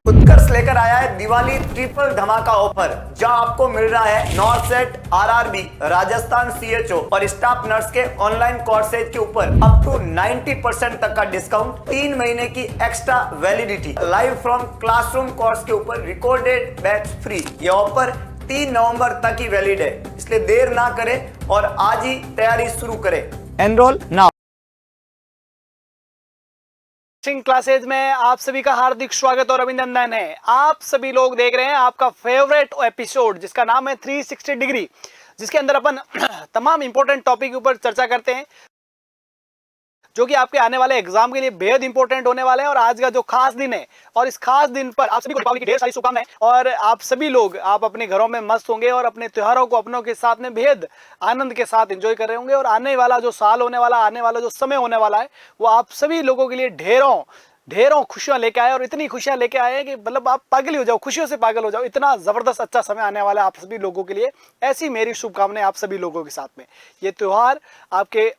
उत्कर्ष लेकर आया है दिवाली ट्रिपल धमाका ऑफर, जहां आपको मिल रहा है north set, RRB, Rajasthan CHO और स्टाफ नर्स के ऑनलाइन कोर्सेज के ऊपर अप टू 90% तक का डिस्काउंट, 3 महीने की extra validity, live from classroom course के ऊपर रिकॉर्डेड बैच फ्री। ये ऑफर 3 नवंबर तक ही वैलिड है, इसलिए देर ना करें और आज ही तैयारी शुरू करें। Enrol now. क्लासेज में आप सभी का हार्दिक स्वागत और अभिनंदन है। आप सभी लोग देख रहे हैं आपका फेवरेट एपिसोड, जिसका नाम है 360 डिग्री, जिसके अंदर अपन तमाम इंपॉर्टेंट टॉपिक के ऊपर चर्चा करते हैं, जो कि आपके आने वाले एग्जाम के लिए बेहद इंपॉर्टेंट होने वाले हैं। और आज का जो खास दिन है, और इस खास दिन पर आप सभी को दीपावली की ढेर सारी शुभकामनाएं, और आप सभी लोग आप अपने घरों में मस्त होंगे और अपने त्योहारों को अपनों के साथ में बेहद आनंद के साथ एंजॉय कर रहे होंगे। और आने वाला जो साल होने वाला, आने वाला जो समय होने वाला है, वो आप सभी लोगों के लिए ढेरों खुशियां लेके आए, और इतनी खुशियां लेके आए हैं कि मतलब आप पागल हो जाओ, खुशियों से पागल हो जाओ। इतना जबरदस्त अच्छा समय आने वाला है आप सभी लोगों के लिए। ऐसी मेरी शुभकामनाएं आप सभी लोगों के साथ में। ये त्योहार आपके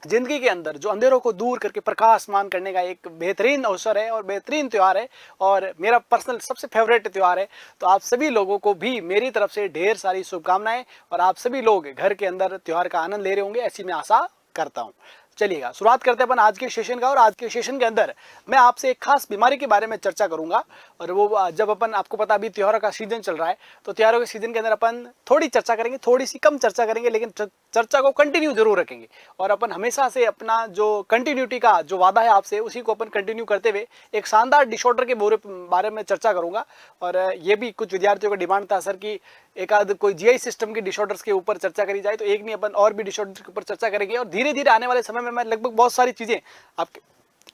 जिंदगी के अंदर जो अंधेरों को दूर करके प्रकाशमान करने का एक बेहतरीन अवसर है और बेहतरीन त्यौहार है, और मेरा पर्सनल सबसे फेवरेट त्यौहार है। तो आप सभी लोगों को भी मेरी तरफ से ढेर सारी शुभकामनाएं, और आप सभी लोग घर के अंदर त्यौहार का आनंद ले रहे होंगे, ऐसी मैं आशा करता हूं। चलिएगा, शुरुआत करते हैं अपन आज के सेशन का। और आज के सेशन के अंदर मैं आपसे एक खास बीमारी के बारे में चर्चा करूंगा। और वो जब अपन, आपको पता अभी त्योहारों का सीजन चल रहा है, तो त्योहारों के सीजन के अंदर अपन थोड़ी चर्चा करेंगे, थोड़ी सी कम चर्चा करेंगे, लेकिन चर्चा को कंटिन्यू जरूर रखेंगे। और अपन हमेशा से अपना जो कंटिन्यूटी का जो वादा है आपसे, उसी को अपन कंटिन्यू करते हुए एक शानदार डिसऑर्डर के बारे में चर्चा करूंगा। और ये भी कुछ विद्यार्थियों का डिमांड था, सर कि एक आध कोई जीआई सिस्टम के डिसऑर्डर्स के ऊपर चर्चा करी जाए, तो एक नहीं अपन और भी डिसऑर्डर के ऊपर चर्चा करेंगे। और धीरे धीरे आने वाले समय में मैं लगभग बहुत सारी चीजें आपके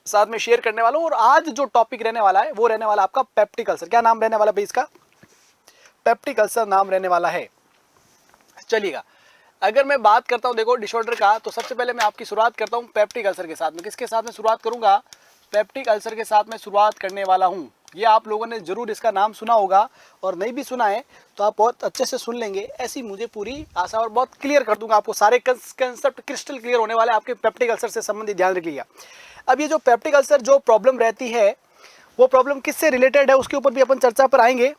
साथ में शेयर करने वाला हूं। और आज जो टॉपिक रहने वाला है, वो रहने वाला आपका पेप्टिक अल्सर। क्या नाम रहने वाला भाई इसका? पेप्टिक अल्सर नाम रहने वाला है। चलिएगा, अगर मैं बात करता हूं देखो डिसऑर्डर का, तो सबसे पहले मैं आपकी शुरुआत करता हूं पेप्टिक अल्सर के साथ में। किसके साथ में शुरुआत करूंगा? पेप्टिक अल्सर के साथ में शुरुआत करने वाला हूं। ये आप लोगों ने जरूर इसका नाम सुना होगा, और नहीं भी सुना है तो आप बहुत अच्छे से सुन लेंगे, ऐसी मुझे पूरी आशा। और बहुत क्लियर कर दूंगा आपको, सारे कंसेप्ट क्रिस्टल क्लियर होने वाले आपके पेप्टिक अल्सर से संबंधित, ध्यान रखिएगा। अब ये जो पेप्टिक अल्सर जो प्रॉब्लम रहती है, वो प्रॉब्लम किससे रिलेटेड है, उसके ऊपर भी अपन चर्चा पर आएंगे,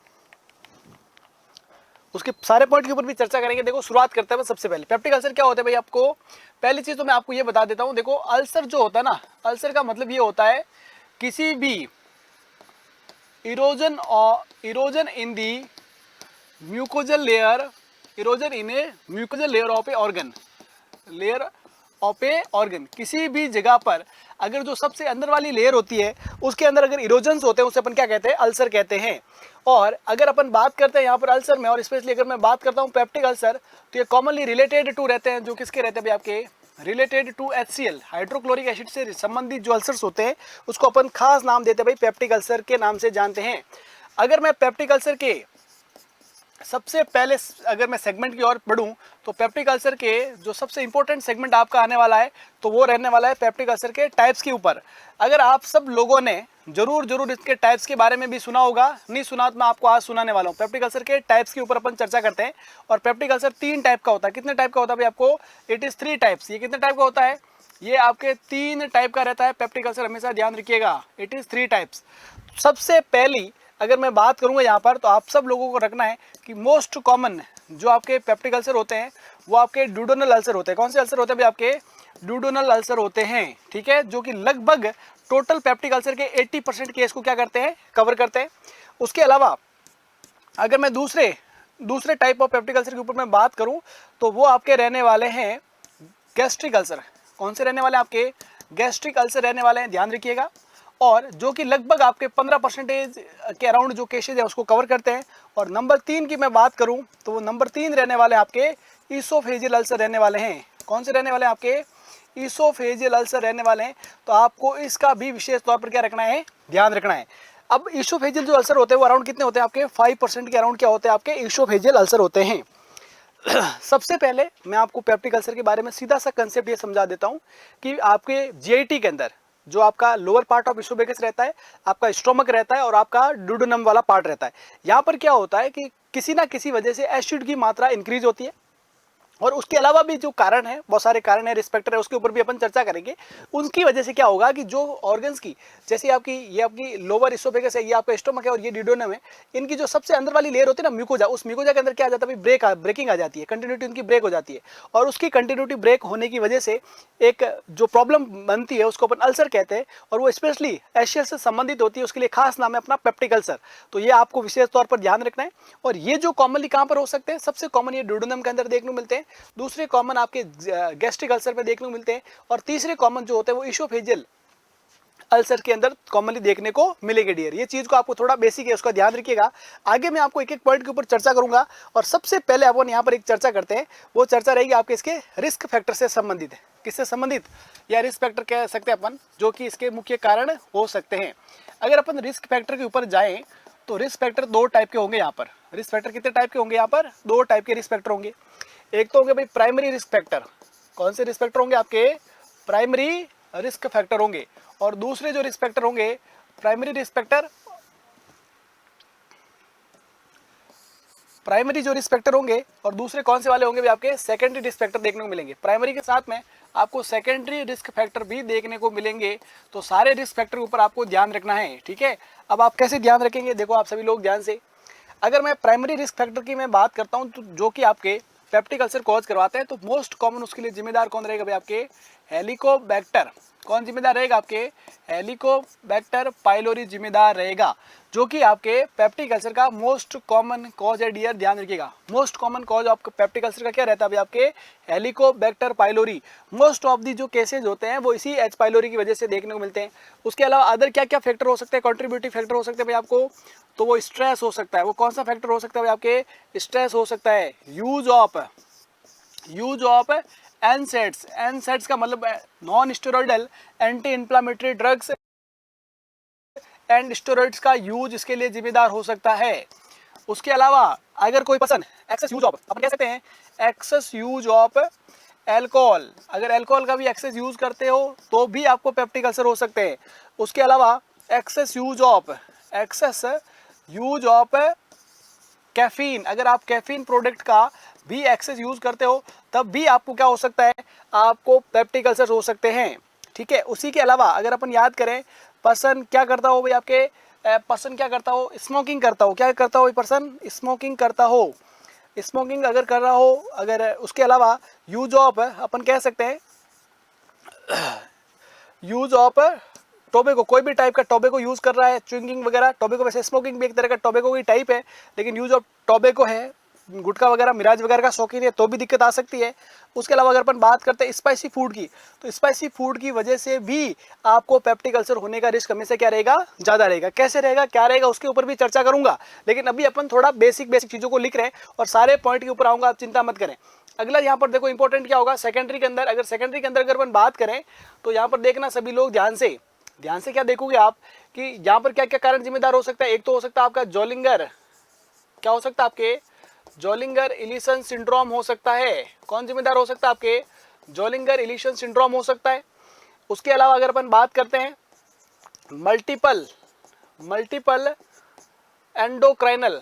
उसके सारे पॉइंट के ऊपर भी चर्चा करेंगे। देखो, शुरुआत करते हैं सबसे पहले पेप्टिक अल्सर क्या होता है भाई। आपको पहली चीज तो मैं आपको ये बता देता हूं। देखो, अल्सर जो होता है ना, अल्सर का मतलब ये होता है किसी भी erosion in the mucosal layer, erosion in A mucosal layer of A organ, किसी भी जगह पर अगर जो सबसे अंदर वाली लेयर होती है, उसके अंदर अगर इरोजन्स होते हैं, उसे अपन क्या कहते हैं? अल्सर कहते हैं। और अगर अपन बात करते हैं यहाँ पर अल्सर में, और स्पेशली अगर मैं बात करता हूँ पेप्टिक अल्सर, तो ये कॉमनली रिलेटेड टू रहते हैं। जो किसके रहते हैं भाई? आपके related to HCl, hydrochloric acid से संबंधित जो अल्सर्स होते हैं, उसको अपन खास नाम देते हैं भाई, पेप्टिक अल्सर के नाम से जानते हैं। अगर मैं पेप्टिक अल्सर के सबसे पहले अगर मैं सेगमेंट की ओर बढ़ूं, तो पेप्टिक अल्सर के जो सबसे इंपॉर्टेंट सेगमेंट आपका आने वाला है, तो वो रहने वाला है पेप्टिक अल्सर के टाइप्स के ऊपर। अगर आप सब लोगों ने जरूर इसके टाइप्स के बारे में भी सुना होगा, नहीं सुना तो मैं आपको आज सुनाने वाला हूँ। पेप्टिक अल्सर के टाइप्स के ऊपर अपन चर्चा करते हैं। और पेप्टिक अल्सर 3 टाइप का होता है। कितने टाइप का होता है भाई आपको? It is 3 types. ये कितने टाइप का होता है? ये आपके 3 टाइप का रहता है पेप्टिक अल्सर, हमेशा ध्यान रखिएगा। It is 3 types. सबसे पहली अगर मैं बात करूंगा यहाँ पर, तो आप सब लोगों को रखना है कि मोस्ट कॉमन जो आपके पेप्टिक अल्सर होते हैं, वो आपके ड्यूडेनल अल्सर होते हैं। कौन से अल्सर होते हैं भाई? आपके ड्यूडेनल अल्सर होते हैं, ठीक है, जो कि लगभग टोटल पेप्टिक अल्सर के 80% केस को क्या करते हैं? कवर करते हैं। उसके अलावा अगर मैं दूसरे टाइप ऑफ पेप्टिक अल्सर के ऊपर मैं बात करूं, तो वो आपके रहने वाले हैं गैस्ट्रिक अल्सर। कौन से रहने वाले? आपके गैस्ट्रिक अल्सर रहने वाले हैं, ध्यान रखिएगा। और जो कि लगभग आपके 15% के अराउंड जो केसेज है उसको कवर करते हैं। और नंबर 3 की मैं बात करूं, तो वो नंबर 3 रहने वाले आपके ईसोफेजियल अल्सर रहने वाले हैं। कौन से रहने वाले हैं? आपके ईसोफेजियल अल्सर रहने वाले हैं। तो आपको इसका भी विशेष तौर पर क्या रखना है? ध्यान रखना है। अब ईसोफेजियल जो अल्सर होते हैं, वो अराउंड कितने होते हैं? आपके 5% के अराउंड क्या होते हैं? आपके ईसोफेजियल अल्सर होते हैं। सबसे पहले मैं आपको पेप्टिक अल्सर के बारे में सीधा सा कंसेप्ट ये समझा देता हूं कि आपके जीआईटी के अंदर जो आपका लोअर पार्ट ऑफ इसोफेगस रहता है, आपका स्टोमक रहता है, और आपका ड्यूडेनम वाला पार्ट रहता है। यहाँ पर क्या होता है कि किसी ना किसी वजह से एसिड की मात्रा इंक्रीज होती है, और उसके अलावा भी जो कारण है, बहुत सारे कारण है, रिस्क फैक्टर है, उसके ऊपर भी अपन चर्चा करेंगे। उनकी वजह से क्या होगा कि जो ऑर्गन्स की, जैसे आपकी ये आपकी लोअर इसोफेगस है, ये आपका स्टोमक है और ये डिडोनम है, इनकी जो सबसे अंदर वाली लेयर होती है ना म्यूकोजा, उस म्यूकोजा के अंदर क्या आ जाता है, ब्रेकिंग आ जाती है, कंटिन्यूटी उनकी ब्रेक हो जाती है। और उसकी कंटिन्यूटी ब्रेक होने की वजह से एक जो प्रॉब्लम बनती है उसको अपन अल्सर कहते हैं, और वो स्पेशली एशिया से संबंधित होती है। उसके लिए खास नाम है अपना पेप्टिक अल्सर। तो ये आपको विशेष तौर पर ध्यान रखना है। और ये जो कॉमनली कहाँ पर हो सकते हैं, सबसे कॉमन ये डिडोनम के अंदर देखने को मिलते हैं, दूसरे कॉमन आपके गैस्ट्रिक अल्सर में देखने को मिलते हैं, और तीसरे कॉमन जो होते हैं वो इसोफेजियल अल्सर के अंदर कॉमनली देखने को मिलेंगे डियर। ये चीज को आपको थोड़ा बेसिक है, उसका ध्यान रखिएगा। आगे मैं आपको एक एक पॉइंट के ऊपर चर्चा करूंगा, और सबसे पहले अपन यहाँ पर एक चर्चा करते हैं। वो चर्चा रहेगी आपके इसके रिस्क फैक्टर से संबंधित है। किससे संबंधित, या रिस्क फैक्टर कह सकते हैं अपन, जो कि इसके मुख्य कारण हो सकते हैं। अगर अपन रिस्क फैक्टर के ऊपर जाएं तो रिस्क फैक्टर दो टाइप के होंगे यहाँ पर। रिस्क फैक्टर कितने टाइप के होंगे यहाँ पर, दो टाइप के रिस्क फैक्टर होंगे। एक तो होंगे भाई प्राइमरी रिस्क फैक्टर। कौन से रिस्क फैक्टर होंगे आपके, प्राइमरी रिस्क फैक्टर होंगे। और दूसरे जो रिस्क फैक्टर होंगे, प्राइमरी रिस्क फैक्टर, प्राइमरी जो रिस्क फैक्टर होंगे, और दूसरे कौन से वाले होंगे भी आपके सेकेंडरी रिस्क फैक्टर देखने को मिलेंगे। प्राइमरी के साथ में आपको सेकेंडरी रिस्क फैक्टर भी देखने को मिलेंगे। तो सारे रिस्क फैक्टर के ऊपर आपको ध्यान रखना है, ठीक है। अब आप कैसे ध्यान रखेंगे, देखो आप सभी लोग ध्यान से। अगर मैं प्राइमरी रिस्क फैक्टर की मैं बात करता हूं, तो जो कि आपके पेप्टिक अल्सर कॉज करवाते हैं, तो मोस्ट कॉमन उसके लिए जिम्मेदार कौन रहेगा भाई, आपके हेलिकोबैक्टर। कौन जिम्मेदार रहेगा, आपके हेलिकोबैक्टर पाइलोरी जिम्मेदार रहेगा, जो कि आपके पेप्टिक अल्सर का मोस्ट कॉमन कॉज है डियर। ध्यान रखिएगा, मोस्ट कॉमन कॉज आपके पेप्टिक अल्सर का क्या रहता है, आपके Helicobacter pylori. Most of the जो केसेज होते हैं वो इसी एच पाइलोरी की वजह से देखने को मिलते हैं। उसके अलावा अदर क्या क्या फैक्टर हो सकते हैं, कंट्रीब्यूटिव फैक्टर हो सकते हैं भाई आपको, तो वो स्ट्रेस हो सकता है। वो कौन सा फैक्टर हो सकता है भाई, आपके स्ट्रेस हो सकता है। Use of NSAIDs. एनसेड्स का मतलब non steroidal anti inflammatory drugs and steroids का यूज इसके लिए जिम्मेदार हो सकता है। उसके अलावा अगर कोई पर्सन एक्सेस यूज ऑफ, अपन कह सकते हैं एक्सेस यूज ऑफ एल्कोहल, अगर एल्कोहल का भी एक्सेस यूज करते हो तो भी आपको पेप्टिक अल्सर हो सकते हैं। उसके अलावा एक्सेस यूज ऑफ कैफीन, अगर आप कैफीन प्रोडक्ट का भी एक्सेस यूज करते हो तब भी आपको क्या हो सकता है, आपको पेप्टिक अल्सर हो सकते हैं, ठीक है। उसी के अलावा अगर अपन याद करें, पर्सन क्या करता हो भाई आपके, पर्सन क्या करता हो, स्मोकिंग करता हो। क्या करता हो पर्सन, स्मोकिंग करता हो। स्मोकिंग अगर कर रहा हो, अगर उसके अलावा यूज ऑफ, अपन कह सकते हैं यूज ऑफ टोबैको, कोई भी टाइप का टोबैको यूज कर रहा है, च्युइंगिंग वगैरह। टोबैको वैसे स्मोकिंग भी एक तरह का टोबैको की टाइप है, लेकिन यूज ऑफ टोबैको है, गुटखा वगैरह मिराज वगैरह का शौकीन है तो भी दिक्कत आ सकती है। उसके अलावा अगर अपन बात करते हैं स्पाइसी फूड की, तो स्पाइसी फूड की वजह से भी आपको पेप्टिक अल्सर होने का रिस्क हमेशा क्या रहेगा, ज़्यादा रहेगा। कैसे रहेगा, क्या रहेगा, उसके ऊपर भी चर्चा करूंगा, लेकिन अभी अपन थोड़ा बेसिक चीज़ों को लिख रहे हैं और सारे पॉइंट के ऊपर आऊँगा, आप चिंता मत करें। अगला यहाँ पर देखो इंपॉर्टेंट क्या होगा, सेकेंडरी के अंदर, अगर सेकेंडरी के अंदर अगर अपन बात करें तो यहाँ पर देखना सभी लोग ध्यान से क्या देखोगे आप कि यहाँ पर क्या क्या कारण जिम्मेदार हो सकता है। एक तो हो सकता है आपका जोलिंगर, क्या हो सकता है आपके जोलिंगर इलिसन सिंड्रोम हो सकता है। कौन जिम्मेदार हो सकता है, आपके जोलिंगर इलिसन सिंड्रोम हो सकता है। उसके अलावा अगर अपन बात करते हैं मल्टीपल एंडोक्राइनल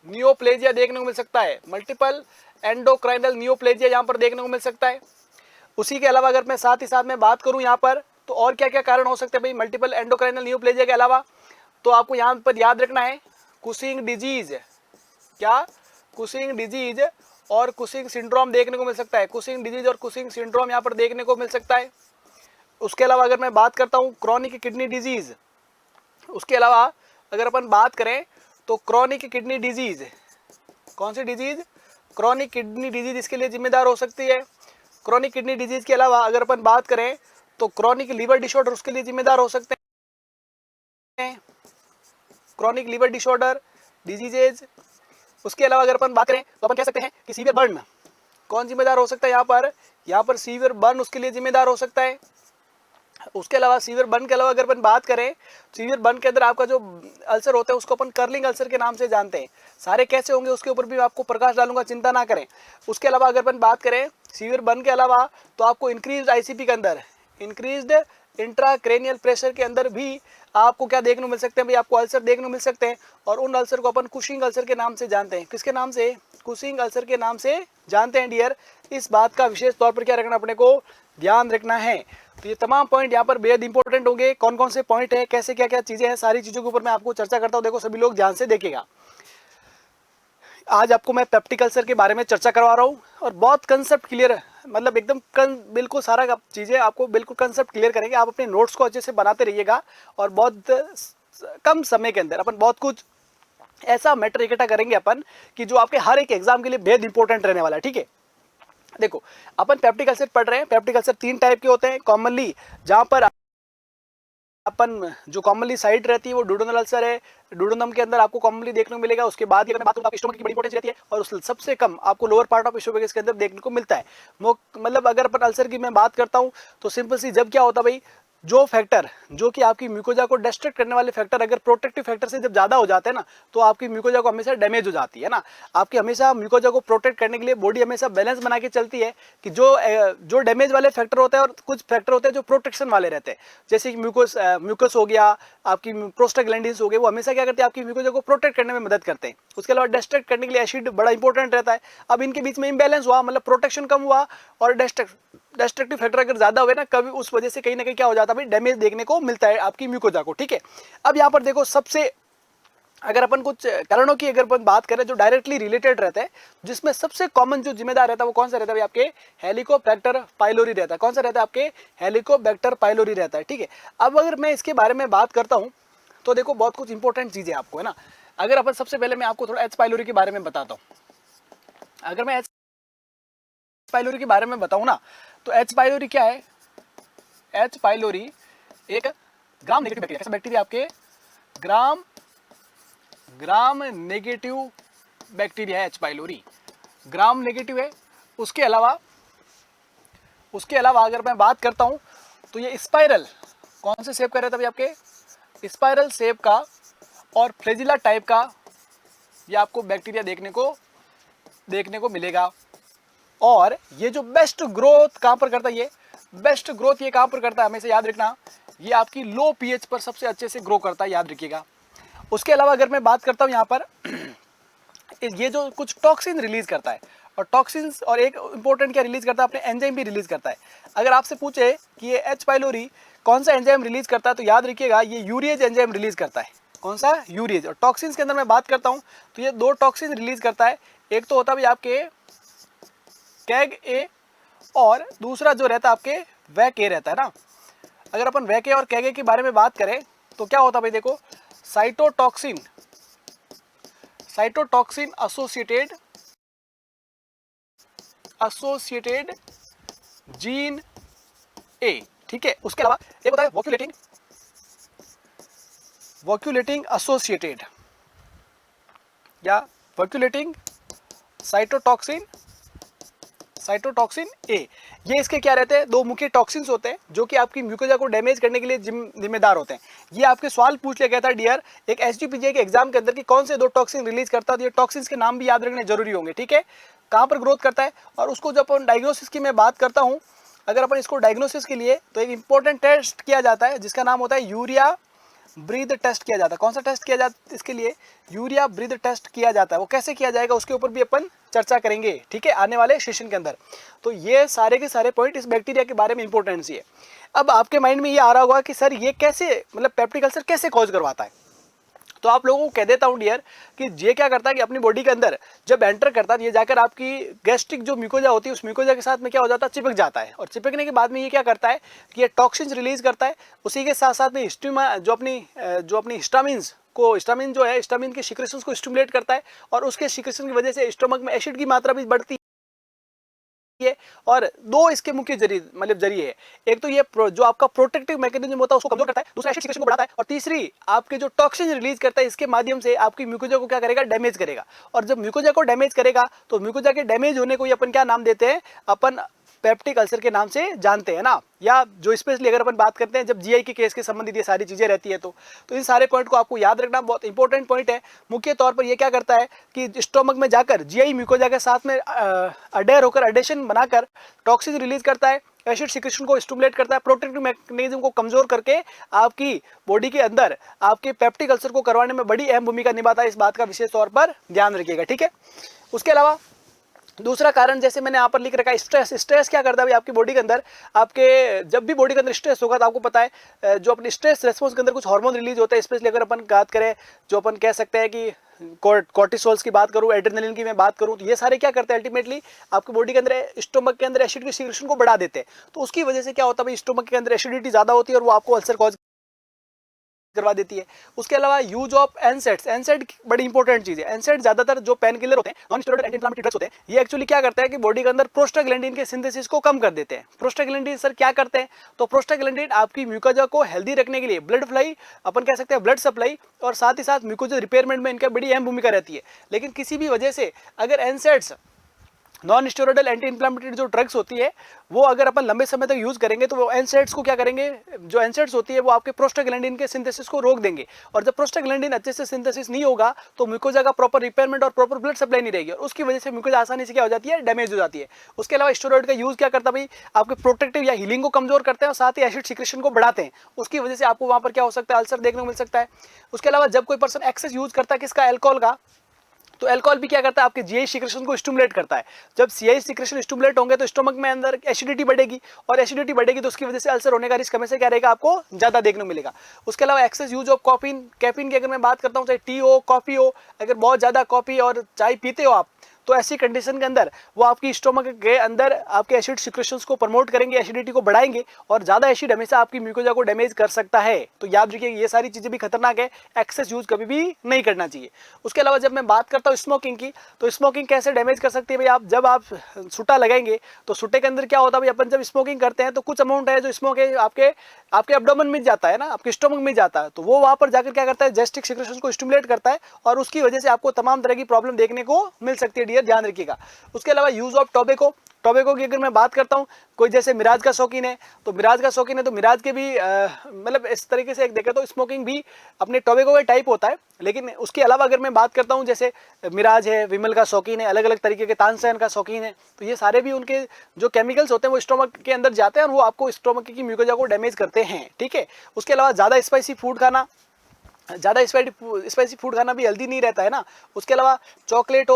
नियोप्लेजिया देखने को मिल सकता है। मल्टीपल एंडोक्राइनल नियोप्लेजिया यहाँ पर देखने को मिल सकता है। उसी के अलावा अगर मैं साथ ही साथ में बात करूं यहाँ पर, तो और क्या क्या कारण हो सकते हैं भाई मल्टीपल एंडोक्राइनल नियोप्लेजिया के अलावा, तो आपको यहाँ पर याद रखना है कुशिंग डिजीज, क्या कुशिंग डिजीज और कुशिंग सिंड्रोम देखने को मिल सकता है। कुशिंग डिजीज और कुशिंग सिंड्रोम यहाँ पर देखने को मिल सकता है। उसके अलावा अगर मैं बात करता हूँ क्रॉनिक किडनी डिजीज, उसके अलावा अगर अपन बात करें तो क्रॉनिक किडनी डिजीज, कौन सी डिजीज, क्रॉनिक किडनी डिजीज इसके लिए जिम्मेदार हो सकती है। क्रॉनिक किडनी डिजीज के अलावा अगर अपन बात करें तो क्रॉनिक लीवर डिसऑर्डर उसके लिए जिम्मेदार हो सकते हैं, क्रॉनिक लीवर डिसऑर्डर डिजीजेज। उसके अलावा अगर अपन बात करें तो अपन कह सकते हैं कि सीवियर बर्न, कौन जिम्मेदार हो सकता है यहाँ पर सीवियर बर्न उसके लिए जिम्मेदार हो सकता है। उसके अलावा सीवियर बर्न के अलावा अगर अपन बात करें, सीवियर बर्न के अंदर आपका जो अल्सर होता है उसको अपन कर्लिंग अल्सर के नाम से जानते हैं। सारे कैसे होंगे उसके ऊपर भी मैं आपको प्रकाश डालूंगा, चिंता ना करें। उसके अलावा अगर अपन बात करें सीवियर बर्न के अलावा, तो आपको इंक्रीज्ड आईसीपी के अंदर, इंक्रीज्ड इंट्राक्रेनियल प्रेशर के अंदर भी आपको क्या देखने को मिल सकते हैं भाई, आपको अल्सर देखने को मिल सकते हैं। और उन अल्सर को अपन कुशिंग अल्सर के नाम से जानते हैं। किसके नाम से? कुशिंग अल्सर के नाम से जानते हैं डियर। इस बात का विशेष तौर पर क्या रखना अपने को ध्यान रखना है। तो ये तमाम पॉइंट यहाँ पर बेहद इंपॉर्टेंट होंगे। कौन कौन से पॉइंट है, कैसे क्या क्या चीजें हैं, सारी चीजों के ऊपर मैं आपको चर्चा करता हूँ। देखो सभी लोग ध्यान से देखिएगा। आज आपको मैं पेप्टिक अल्सर के बारे में चर्चा करवा रहा हूँ और बहुत कंसेप्ट क्लियर है, मतलब एकदम बिल्कुल सारा चीज़ें आपको बिल्कुल कंसेप्ट क्लियर करेंगे। आप अपने नोट्स को अच्छे से बनाते रहिएगा और बहुत कम समय के अंदर अपन बहुत कुछ ऐसा मैटर इकट्ठा करेंगे अपन कि जो आपके हर एक एग्जाम के लिए बेहद इंपॉर्टेंट रहने वाला है। ठीक है, देखो अपन पेप्टिक अल्सर पढ़ रहे हैं। पेप्टिक अल्सर 3 टाइप के होते हैं कॉमनली, जहाँ पर अपन जो कॉमनली साइड रहती है वो डुओडेनल अल्सर है। डुओडेनम के अंदर आपको कॉमनली देखने को मिलेगा। उसके बाद अगर मैं बात करूं तो स्टोमक की बड़ी इंपॉर्टेंस रहती है और उस सबसे कम आपको लोअर पार्ट ऑफ एसोफेगस के अंदर देखने को मिलता है। मतलब अगर अपन अल्सर की मैं बात करता हूं तो सिंपल सी, जब क्या होता है भाई, जो फैक्टर जो कि आपकी म्यूकोजा को डिस्ट्रैक्ट करने वाले फैक्टर अगर प्रोटेक्टिव फैक्टर से जब ज्यादा हो जाते हैं ना, तो आपकी म्यूकोजा को हमेशा डैमेज हो जाती है ना। आपकी हमेशा म्यूकोजा को प्रोटेक्ट करने के लिए बॉडी हमेशा बैलेंस बना के चलती है कि जो डैमेज वाले फैक्टर होते हैं और कुछ फैक्टर होते हैं जो प्रोटेक्शन वाले रहते हैं, जैसे कि म्यूकस हो गया, आपकी प्रोस्टाग्लैंडिन्स हो गए, वो हमेशा क्या करते हैं आपकी म्यूकोजा को प्रोटेक्ट करने में मदद करते हैं। उसके अलावा डिस्ट्रैक्ट करने के लिए एसिड बड़ा इंपॉर्टेंट रहता है। अब इनके बीच में इम्बैलेंस हुआ, मतलब प्रोटेक्शन कम हुआ और डिस्ट्रक्टिव फैक्टर अगर ज्यादा हुए ना, कभी उस वजह से कहीं ना कहीं क्या हो जाता है भाई, डैमेज देखने को मिलता है आपकी म्यूकोजा को। ठीक है, अब यहाँ पर देखो सबसे अगर अपन कुछ कारणों की अगर अपन बात करें जो डायरेक्टली रिलेटेड रहता है, जिसमें सबसे कॉमन जो जिम्मेदार रहता है वो कौन सा रहता है भाई, आपके हेलिकोबैक्टर पाइलोरी रहता है। कौन सा रहता है? आपके हेलिकोबैक्टर पाइलोरी रहता है। ठीक है, अब अगर मैं इसके बारे में बात करता हूँ तो देखो बहुत कुछ इंपॉर्टेंट चीजें आपको है ना। अगर अपन सबसे पहले मैं आपको थोड़ा एच पाइलोरी के बारे में बताता हूँ। अगर मैं एच पाइलोरी के बारे में बताऊँ ना, तो एच पाइलोरी क्या है? एच पाइलोरी एक ग्राम नेगेटिव बैक्टीरिया। कैसा बैक्टीरिया? आपके ग्राम नेगेटिव बैक्टीरिया है एच पाइलोरी, ग्राम नेगेटिव है। उसके अलावा अगर मैं बात करता हूं तो ये स्पाइरल कौन से शेप का रहता है? आपके स्पाइरल शेप का और फ्लैजिला टाइप का ये आपको बैक्टीरिया देखने को मिलेगा। और ये जो बेस्ट ग्रोथ कहां पर करता है? ये बेस्ट ग्रोथ ये कहां पर करता है? हमेशा याद रखना, ये आपकी लो पीएच पर सबसे अच्छे से ग्रो करता है, याद रखिएगा। उसके अलावा अगर मैं बात करता हूं यहाँ पर ये जो कुछ टॉक्सिन रिलीज करता है, और टॉक्सिन्स और एक इंपॉर्टेंट क्या रिलीज करता है? अपने एंजाइम भी रिलीज करता है। अगर आपसे पूछे कि ये एच पाइलोरी कौन सा एंजाइम रिलीज करता है, तो याद रखिएगा ये यूरिएज एंजाइम रिलीज करता है। कौन सा? यूरिएज। और टॉक्सिन्स के अंदर मैं बात करता हूँ तो ये 2 टॉक्सिन रिलीज करता है। एक तो होता है आपके कैग ए और दूसरा जो रहता है आपके वैक ए रहता है ना। अगर अपन वैक ए और कैग ए के बारे में बात करें तो क्या होता है भाई, देखो साइटोटॉक्सिन एसोसिएटेड जीन ए। ठीक है, उसके अलावा एक होता है वोक्यूलेटिंग एसोसिएटेड या वोक्यूलेटिंग साइटोटॉक्सिन ए। ये इसके क्या रहते हैं? 2 मुख्य टॉक्सिन्स होते हैं जो कि आपकी म्यूकोजा को डैमेज करने के लिए जिम्मेदार होते हैं। ये आपके सवाल पूछ लिया गया था डियर एक एसजीपीजे के एग्जाम के अंदर कि कौन से 2 टॉक्सिन रिलीज करता है। तो ये टॉक्सिन्स के नाम भी याद रखने जरूरी होंगे। ठीक है, कहाँ पर ग्रोथ करता है और उसको जब अपन डायग्नोसिस की मैं बात करता हूँ, अगर अपन इसको डायग्नोसिस के लिए तो एक इंपॉर्टेंट टेस्ट किया जाता है जिसका नाम होता है यूरिया ब्रीथ टेस्ट किया जाता है। कौन सा टेस्ट किया जाता है? इसके लिए यूरिया ब्रीथ टेस्ट किया जाता है। वो कैसे किया जाएगा उसके ऊपर भी अपन चर्चा करेंगे, ठीक है, आने वाले सेशन के अंदर। तो ये सारे के सारे पॉइंट इस बैक्टीरिया के बारे में इंपॉर्टेंस है। अब आपके माइंड में ये आ रहा होगा कि सर ये कैसे, मतलब पेप्टिक अल्सर कैसे कॉज करवाता है? तो आप लोगों को कह देता हूं डियर कि ये क्या करता है कि अपनी बॉडी के अंदर जब एंटर करता है ये जाकर आपकी गैस्ट्रिक जो म्यूकोजा होती है उस म्यूकोजा के साथ में क्या हो जाता है? चिपक जाता है। और चिपकने के बाद में ये क्या करता है कि ये टॉक्सिन्स रिलीज करता है। उसी के साथ साथ में हिस्टामिन जो है, हिस्टामिन के सिक्रेशंस को स्टिमुलेट करता है और उसके सिक्रेशन की वजह से स्टमक में एसिड की मात्रा भी बढ़ती है। और 2 इसके मुख्य जरिए है। एक तो ये जो आपका प्रोटेक्टिव मैकेनिज्म होता है उसको कमजोर करता है, दूसरा एसिड सिक्रेशन को बढ़ाता है, और तीसरी आपके जो टॉक्सिन रिलीज करता है इसके माध्यम से आपकी म्यूकोजा को क्या करेगा? डैमेज करेगा। और जब म्यूकोजा को डैमेज करेगा तो म्यूकोजा के डैमेज होने को अपन क्या नाम देते हैं? अपन पेप्टिक अल्सर के नाम से जानते हैं ना। या जो स्पेशली अगर अपन बात करते हैं जब जीआई के केस के संबंधित ये सारी चीजें रहती है तो इन सारे पॉइंट को आपको याद रखना बहुत इंपॉर्टेंट पॉइंट है। मुख्य तौर पर ये क्या करता है कि स्टोमक में जाकर जीआई म्यूकोजा के साथ में अडेर होकर एडेशन बनाकर टॉक्सिन रिलीज करता है एसिड सिक्रेशन को स्टिमुलेट करता है, प्रोटेक्टिव मैकेनिज्म को कमजोर करके आपकी बॉडी के अंदर आपके पेप्टिक अल्सर को करवाने में बड़ी अहम भूमिका निभाता है। इस बात का विशेष तौर पर ध्यान रखिएगा, ठीक है। उसके अलावा दूसरा कारण जैसे मैंने यहाँ पर लिख रखा है स्ट्रेस। स्ट्रेस क्या करता है भाई आपकी बॉडी के अंदर, आपके जब भी बॉडी के अंदर स्ट्रेस होगा तो आपको पता है जो अपने स्ट्रेस रेस्पॉन्स के अंदर कुछ हार्मोन रिलीज होता है। स्पेशली अगर अपन बात करें, जो अपन कह सकते हैं कि कॉर्टिसोल्स की बात करूं, एड्रेनलिन की मैं बात करूं, तो ये सारे क्या करते हैं अल्टीमेटली आपकी बॉडी के अंदर स्टोमक के अंदर एसिड की सिक्रेशन को बढ़ा देते हैं। तो उसकी वजह से क्या होता है भाई, स्टोमक के अंदर एसिडिटी ज्यादा होती है और वो आपको अल्सर कॉज करवा देती है। उसके अलावा यूज ऑफ एनसेड्स, एनसेड बड़ी इंपॉर्टेंट चीज है। एनसेड ज्यादातर जो पेन किलर होते हैं, non steroidal anti inflammatory drugs होते हैं, ये एक्चुअली क्या करते हैं कि बॉडी के अंदर प्रोस्टाग्लैंडिन के सिंथेसिस को कम कर देते हैं। प्रोस्टाग्लैंडिन सर क्या करते हैं, तो प्रोस्टाग्लैंडिन आपकी म्यूकोजा को हेल्दी रखने के लिए, ब्लड फ्लाई अपन कह सकते हैं ब्लड सप्लाई, और साथ ही साथ म्यूकोजा रिपेयरमेंट में इनका बड़ी अहम भूमिका रहती है। लेकिन किसी भी वजह से अगर NSAIDs, non steroidal anti inflammatory जो ड्रग्स होती है, वो अगर अपन लंबे समय तक यूज करेंगे तो वो एनसेड्स को क्या करेंगे, जो एनसेड्स होती है वो आपके प्रोस्टाग्लैंडिन के सिंथेसिस को रोक देंगे। और जब प्रोस्टाग्लैंडिन अच्छे से सिंथेसिस नहीं होगा तो म्यूकोजा का प्रॉपर रिपेयरमेंट और प्रॉपर ब्लड सप्लाई नहीं रहेगी, और उसकी वजह से म्यूकोजा आसानी से क्या हो जाती है, डैमेज हो जाती है। उसके अलावा स्टेरॉइड का यूज क्या करता है भाई, आपके प्रोटेक्टिव या हीलिंग को कमजोर करते हैं और साथ ही एसिड सिक्रेशन को बढ़ाते हैं। उसकी वजह से आपको वहां पर क्या हो सकता है, अल्सर देखने को मिल सकता है। उसके अलावा जब कोई पर्सन एक्सेस यूज करता है किसका, एल्कोहल का, तो अल्कोहल भी क्या करता है, आपके जीआई सिक्रेशन को स्टिमुलेट करता है। जब सीआई सिक्रेशन स्टिमुलेट होंगे तो स्टोमक में अंदर एसिडिटी बढ़ेगी, और एसिडिटी बढ़ेगी तो उसकी वजह से अल्सर होने का रिस्क हमेशा क्या रहेगा, आपको ज्यादा देखने को मिलेगा। उसके अलावा excess use of caffeine, caffeine की अगर मैं बात करता हूँ, चाहे टी हो, कॉफी हो, अगर बहुत ज्यादा कॉफी और चाय पीते हो आप, तो ऐसी कंडीशन के अंदर वो आपकी स्टोमक के अंदर आपके एसिड सिक्रेशंस को प्रमोट करेंगे, एसिडिटी को बढ़ाएंगे, और ज्यादा एसिड हमेशा आपकी म्यूकोजा को डैमेज कर सकता है। तो याद रखिए ये सारी चीजें भी खतरनाक है, एक्सेस यूज कभी भी नहीं करना चाहिए। उसके अलावा जब मैं बात करता हूँ स्मोकिंग की, तो स्मोकिंग कैसे डैमेज कर सकती है भाई, आप जब आप सुट्टा लगाएंगे तो सुट्टे के अंदर क्या होता है भाई, अपन जब स्मोकिंग करते हैं तो कुछ अमाउंट है जो स्मोक है आपके एब्डोमेन में जाता है ना, आपके स्टोमक में जाता है, तो वो वहां पर जाकर क्या करता है, गैस्ट्रिक सिक्रेशन को स्टिमुलेट करता है, और उसकी वजह से आपको तमाम तरह की प्रॉब्लम देखने को मिल सकती है डियर, ध्यान रखिएगा। उसके अलावा यूज ऑफ टोबैको, टोबैको की अगर मैं बात करता हूं, कोई जैसे मिराज का शौकीन है तो मिराज के भी मतलब इस तरीके से एक देखें तो स्मोकिंग भी अपने टोबैको का टाइप होता है। लेकिन उसके अलावा अगर मैं बात करता हूं, जैसे मिराज है, विमल का शौकीन है, अलग अलग तरीके के तानसेन का शौकीन है, तो ये सारे भी उनके जो केमिकल्स होते हैं वो स्टोमक के अंदर जाते हैं और वो आपको स्टोमक की म्यूकोजा को डैमेज करते हैं, ठीक है। उसके अलावा ज्यादा स्पाइसी फूड खाना, ज़्यादा स्पाइसी फूड खाना भी हेल्दी नहीं रहता है ना। उसके अलावा चॉकलेट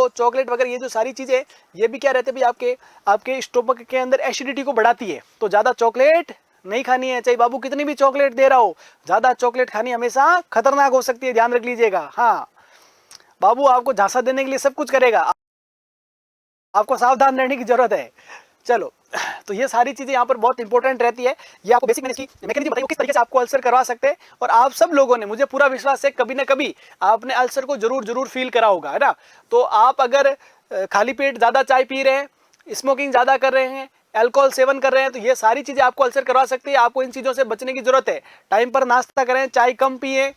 वगैरह, ये जो सारी चीज़ें ये भी क्या रहते हैं भाई, आपके स्टोमक के अंदर एसिडिटी को बढ़ाती है। तो ज़्यादा चॉकलेट नहीं खानी है, चाहे बाबू कितनी भी चॉकलेट दे रहा हो, ज़्यादा चॉकलेट खानी हमेशा खतरनाक हो सकती है, ध्यान रख लीजिएगा। हाँ, बाबू आपको झांसा देने के लिए सब कुछ करेगा, आपको सावधान रहने की जरूरत है। चलो, तो ये सारी चीजें यहाँ पर बहुत इंपॉर्टेंट रहती है। ये आपको बेसिक मैंने इसकी मैकेनिज्म बताई किस तरीके से आपको अल्सर करवा सकते हैं, और आप सब लोगों ने, मुझे पूरा विश्वास है, कभी ना कभी आपने अल्सर को जरूर फील करा होगा, है ना। तो आप अगर खाली पेट ज्यादा चाय पी रहे हैं, स्मोकिंग ज्यादा कर रहे हैं, अल्कोहल सेवन कर रहे हैं, तो ये सारी चीजें आपको अल्सर करवा सकती है। आपको इन चीजों से बचने की जरूरत है। टाइम पर नाश्ता करें, चाय कम पिए,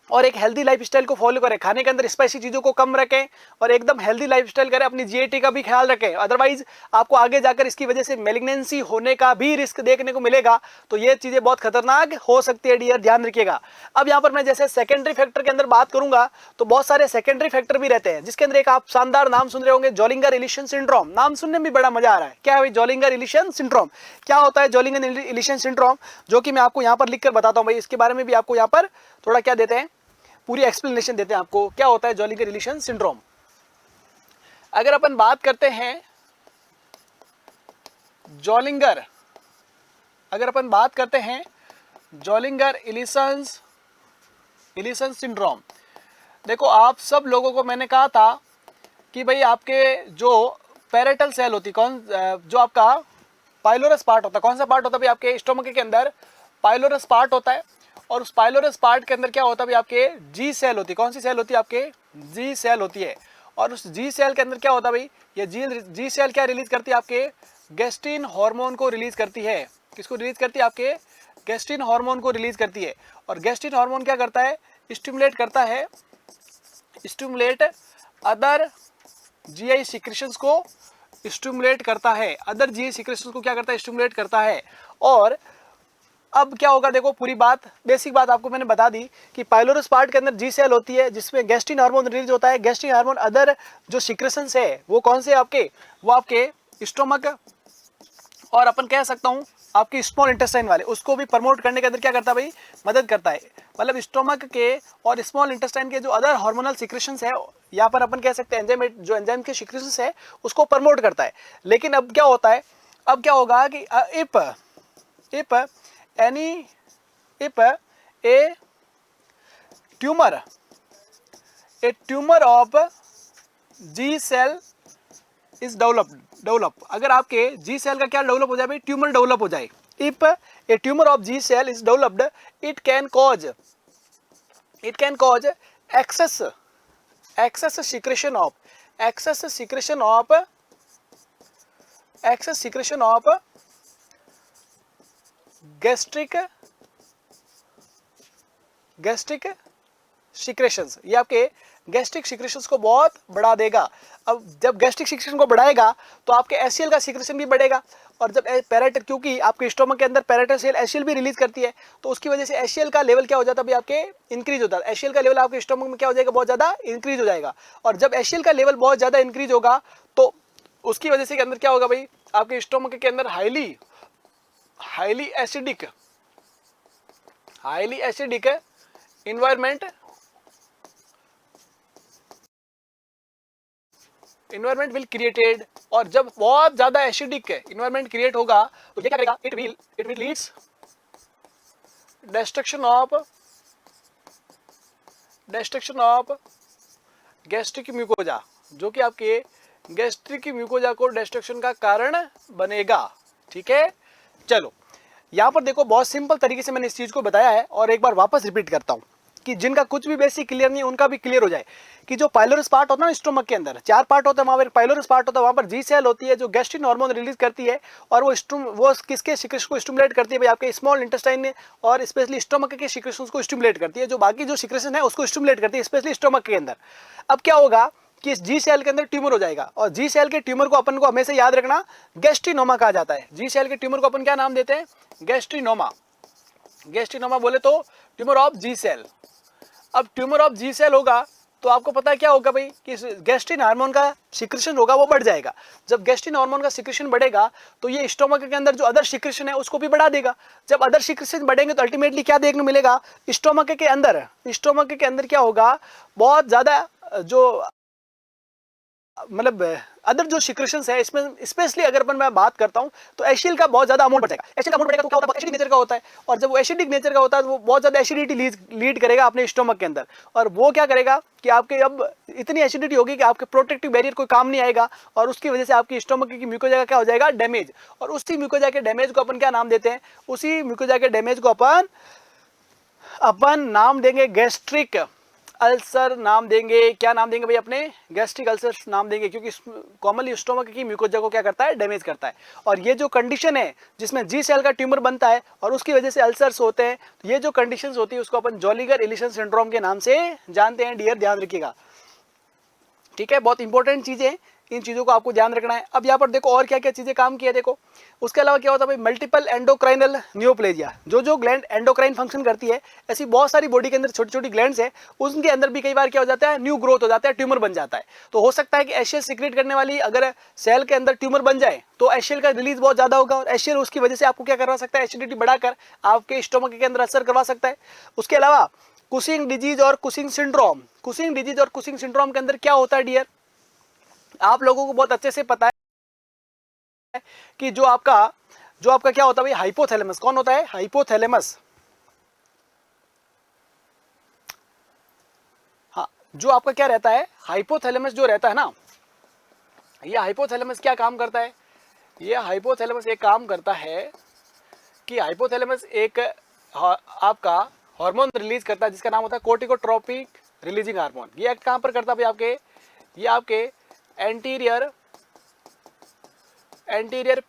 और एक हेल्दी लाइफस्टाइल को फॉलो करें। खाने के अंदर स्पाइसी चीजों को कम रखें और एकदम हेल्दी लाइफस्टाइल करें। अपनी जीएटी का भी ख्याल रखें, अदरवाइज आपको आगे जाकर इसकी वजह से मैलिग्नेंसी होने का भी रिस्क देखने को मिलेगा। तो ये चीजें बहुत खतरनाक हो सकती है डियर, ध्यान रखिएगा। अब यहाँ पर मैं जैसे सेकेंडरी फैक्टर के अंदर बात करूंगा तो बहुत सारे सेकेंडरी फैक्टर भी रहते हैं, जिसके अंदर एक आप शानदार नाम सुन रहे होंगे, जोलिंगर-इलिशन सिंड्रोम। नाम सुनने में भी बड़ा मजा आ रहा है। क्या है भाई जोलिंगर-इलिशन सिंड्रोम? क्या होता है जोलिंगर-इलिशन सिंड्रोम, जो कि मैं आपको यहाँ पर लिखकर बताता हूँ भाई। इसके बारे में भी आपको यहाँ पर थोड़ा क्या देते हैं, पूरी एक्सप्लेनेशन देते हैं आपको, क्या होता है जोलिंगर-इलिशन सिंड्रोम। अगर अपन बात करते हैं जोलिंगर-इलिशन सिंड्रोम, देखो आप सब लोगों को मैंने कहा था कि भाई आपके जो पैरेटल सेल होती, जो आपका पाइलोरस पार्ट होता है, कौन सा पार्ट होता है भाई आपके स्टोमक के अंदर? पाइलोरस पार्ट होता है। और उस पाइलोरस पार्ट के अंदर क्या होता है भाई, आपके जी सेल होती है। कौन सी सेल होती है? आपके जी सेल होती है। और उस जी सेल के अंदर क्या होता है भाई, ये जी सेल क्या रिलीज करती है? आपके गैस्ट्रिन हार्मोन को रिलीज करती है। किसको रिलीज करती है? आपके गैस्ट्रिन हार्मोन को रिलीज करती है। और गैस्ट्रिन हार्मोन क्या करता है? स्टिमुलेट करता है, अदर जीआई सिक्रेशंस को स्टिमुलेट करता है। अदर जीआई सिक्रेशंस को क्या करता है? स्टिमुलेट करता है। और अब क्या होगा, देखो पूरी बात, बेसिक बात आपको मैंने बता दी कि पाइलोरस पार्ट के अंदर जी सेल होती है, जिसमें गैस्ट्रिन हार्मोन रिलीज होता है। गैस्ट्रिन हार्मोन अदर जो सिक्रेशंस है वो कौन से आपके? वो आपके स्टोमक और अपन कह सकता हूँ आपकी स्मॉल इंटेस्टाइन वाले उसको भी प्रमोट करने के अंदर क्या करता है भाई, मदद करता है। मतलब स्टोमक के और स्मॉल इंटेस्टाइन के जो अदर हार्मोनल सिक्रेशंस है, यहाँ पर अपन कह सकते हैं एंजाइम, जो एंजाइम के सिक्रेशंस है उसको प्रमोट करता है। लेकिन अब क्या होता है, अब क्या होगा कि if a tumour of G cell is develop, अगर आपके जी सेल का क्या डेवलप हो जाए भाई, ट्यूमर डेवलप हो जाए। If a tumour of G cell is developed, it can cause excess secretion of gastric secretions, ये आपके गैस्ट्रिक सिक्रेशंस को बहुत बढ़ा देगा। अब जब गैस्ट्रिक सिक्रेशन को बढ़ाएगा तो आपके एचसीएल का सिक्रेशन भी बढ़ेगा, और जब पैराइटल, क्योंकि आपके स्टोमक के अंदर पैराइटल सेल एचसीएल भी रिलीज करती है, तो उसकी वजह से एचसीएल का लेवल क्या हो जाता है भाई, आपके इंक्रीज होता है। एचसीएल का लेवल आपके स्टोमक में क्या हो जाएगा, बहुत ज्यादा इंक्रीज हो जाएगा। और जब एचसीएल का लेवल बहुत ज्यादा इंक्रीज होगा तो उसकी वजह से के अंदर क्या होगा भाई, आपके स्टोमक के अंदर highly acidic environment will created. और जब बहुत ज्यादा एसिडिक इन्वायरमेंट क्रिएट होगा तो ये क्या करेगा, it will leads destruction of gastric mucosa, जो कि आपके गैस्ट्रिक म्यूकोजा को डिस्ट्रक्शन का कारण बनेगा। ठीक है, चलो यहां पर देखो बहुत सिंपल तरीके से मैंने इस चीज को बताया है, और एक बार वापस रिपीट करता हूं कि जिनका कुछ भी बेसिक क्लियर नहीं है उनका भी क्लियर हो जाए कि जो पाइलोरस पार्ट होता है ना स्टोमक के अंदर, 4 पार्ट होता है, वहां पर पाइलोरस पार्ट होता है, वहां पर जी सेल होती है जो गैस्ट्रिक हार्मोन रिलीज करती है, और वो किसके सिक्रेशन को स्टिमुलेट करती है भाई, आपके स्मॉल इंटेस्टाइन ने, और स्पेशली स्टोमक के सिक्रेशन को स्टिमुलेट करती है, जो बाकी जो सिक्रेशन है उसको स्टिमुलेट करती है स्पेशली स्टोमक के अंदर। अब क्या होगा कि इस जी सेल के अंदर ट्यूमर हो जाएगा, और जी सेल के ट्यूमर को अपन को हमेशा याद रखना गैस्ट्रिनोमा कहा जाता है। जी सेल के ट्यूमर को अपन क्या नाम देते हैं, गैस्ट्रिनोमा बोले तो ट्यूमर ऑफ जी सेल। अब ट्यूमर ऑफ जी सेल होगा तो आपको पता है क्या होगा भाई कि गैस्ट्रिन हार्मोन का सिक्रेशन होगा वो बढ़ जाएगा। जब गैस्ट्रिन हार्मोन का सिक्रेशन बढ़ेगा तो ये स्टोमक के अंदर जो अदर सिक्रेशन है उसको भी बढ़ा देगा। जब अदर सिक्रेशन बढ़ेंगे तो अल्टीमेटली क्या देखने मिलेगा, स्टोमक के अंदर क्या होगा, बहुत ज्यादा जो मतलब अदर जो सिक्रेशंस है इसमें स्पेशली अगर मैं बात करता हूं तो एसिड का बहुत ज्यादा अमाउंट बढ़ेगा। एसिड का अमाउंट बढ़ेगा तो क्या होता है, एसिडिक नेचर का होता है, और जब वो एसिडिक नेचर का होता है तो वो बहुत ज्यादा एसिडिटी लीड करेगा अपने स्टोमक के अंदर, और वो क्या करेगा कि आपके अब इतनी एसिडिटी होगी कि आपके प्रोटेक्टिव बैरियर कोई काम नहीं आएगा, और उसकी वजह से आपकी स्टोमक की म्यूकोजा का क्या हो जाएगा, डैमेज। और उसी म्यूकोजा के डैमेज को अपन क्या नाम देते हैं, उसी म्यूकोजा के डैमेज को अपन नाम देंगे गैस्ट्रिक अल्सर नाम देंगे। क्या नाम देंगे भाई, अपने गैस्ट्रिक अल्सर्स नाम देंगे, क्योंकि कॉमनली स्टोमक की म्यूकोजा को क्या करता है, डैमेज करता है। और ये जो कंडीशन है जिसमें जी सेल का ट्यूमर बनता है और उसकी वजह से अल्सर्स होते हैं, तो ये जो कंडीशंस होती है उसको अपन जॉलीगर एलिसन सिंड्रोम के नाम से जानते हैं। डियर ध्यान रखिएगा, ठीक है, बहुत इंपॉर्टेंट चीजें, इन चीजों को आपको ध्यान रखना है। अब यहाँ पर देखो और क्या क्या चीजें काम किया देखो। उसके अलावा क्या होता है भाई, मल्टीपल एंडोक्राइनल नियोप्लेजिया, जो ग्लैंड एंडोक्राइन फंक्शन करती है, ऐसी बहुत सारी बॉडी के अंदर छोटी छोटी ग्लैंड्स है, उनके अंदर भी कई बार क्या हो जाता है, न्यू ग्रोथ हो जाता है, ट्यूमर बन जाता है। तो हो सकता है कि एचसीएल सीक्रेट करने वाली अगर सेल के अंदर ट्यूमर बन जाए तो एचसीएल का रिलीज बहुत ज्यादा होगा, और एचसीएल उसकी वजह से आपको क्या करवा सकता है, एसिडिटी बढ़ाकर आपके स्टोमक के अंदर असर करवा सकता है। उसके अलावा कुशिंग डिजीज और कुशिंग सिंड्रोम के अंदर क्या होता है डियर, आप लोगों को बहुत अच्छे से पता है कि जो आपका क्या होता है भाई, हाइपोथैलेमस। कौन होता है, हाइपोथैलेमस। हाँ, जो आपका क्या रहता है, हाइपोथैलेमस जो रहता है ना, ये हाइपोथैलेमस क्या काम करता है, ये हाइपोथैलेमस एक काम करता है कि हाइपोथैलेमस एक आपका हार्मोन रिलीज करता है जिसका नाम होता है कोर्टिकोट्रोपिक रिलीजिंग हार्मोन। ये एक्ट कहां पर करता है भाई, ये आपके एंटीरियर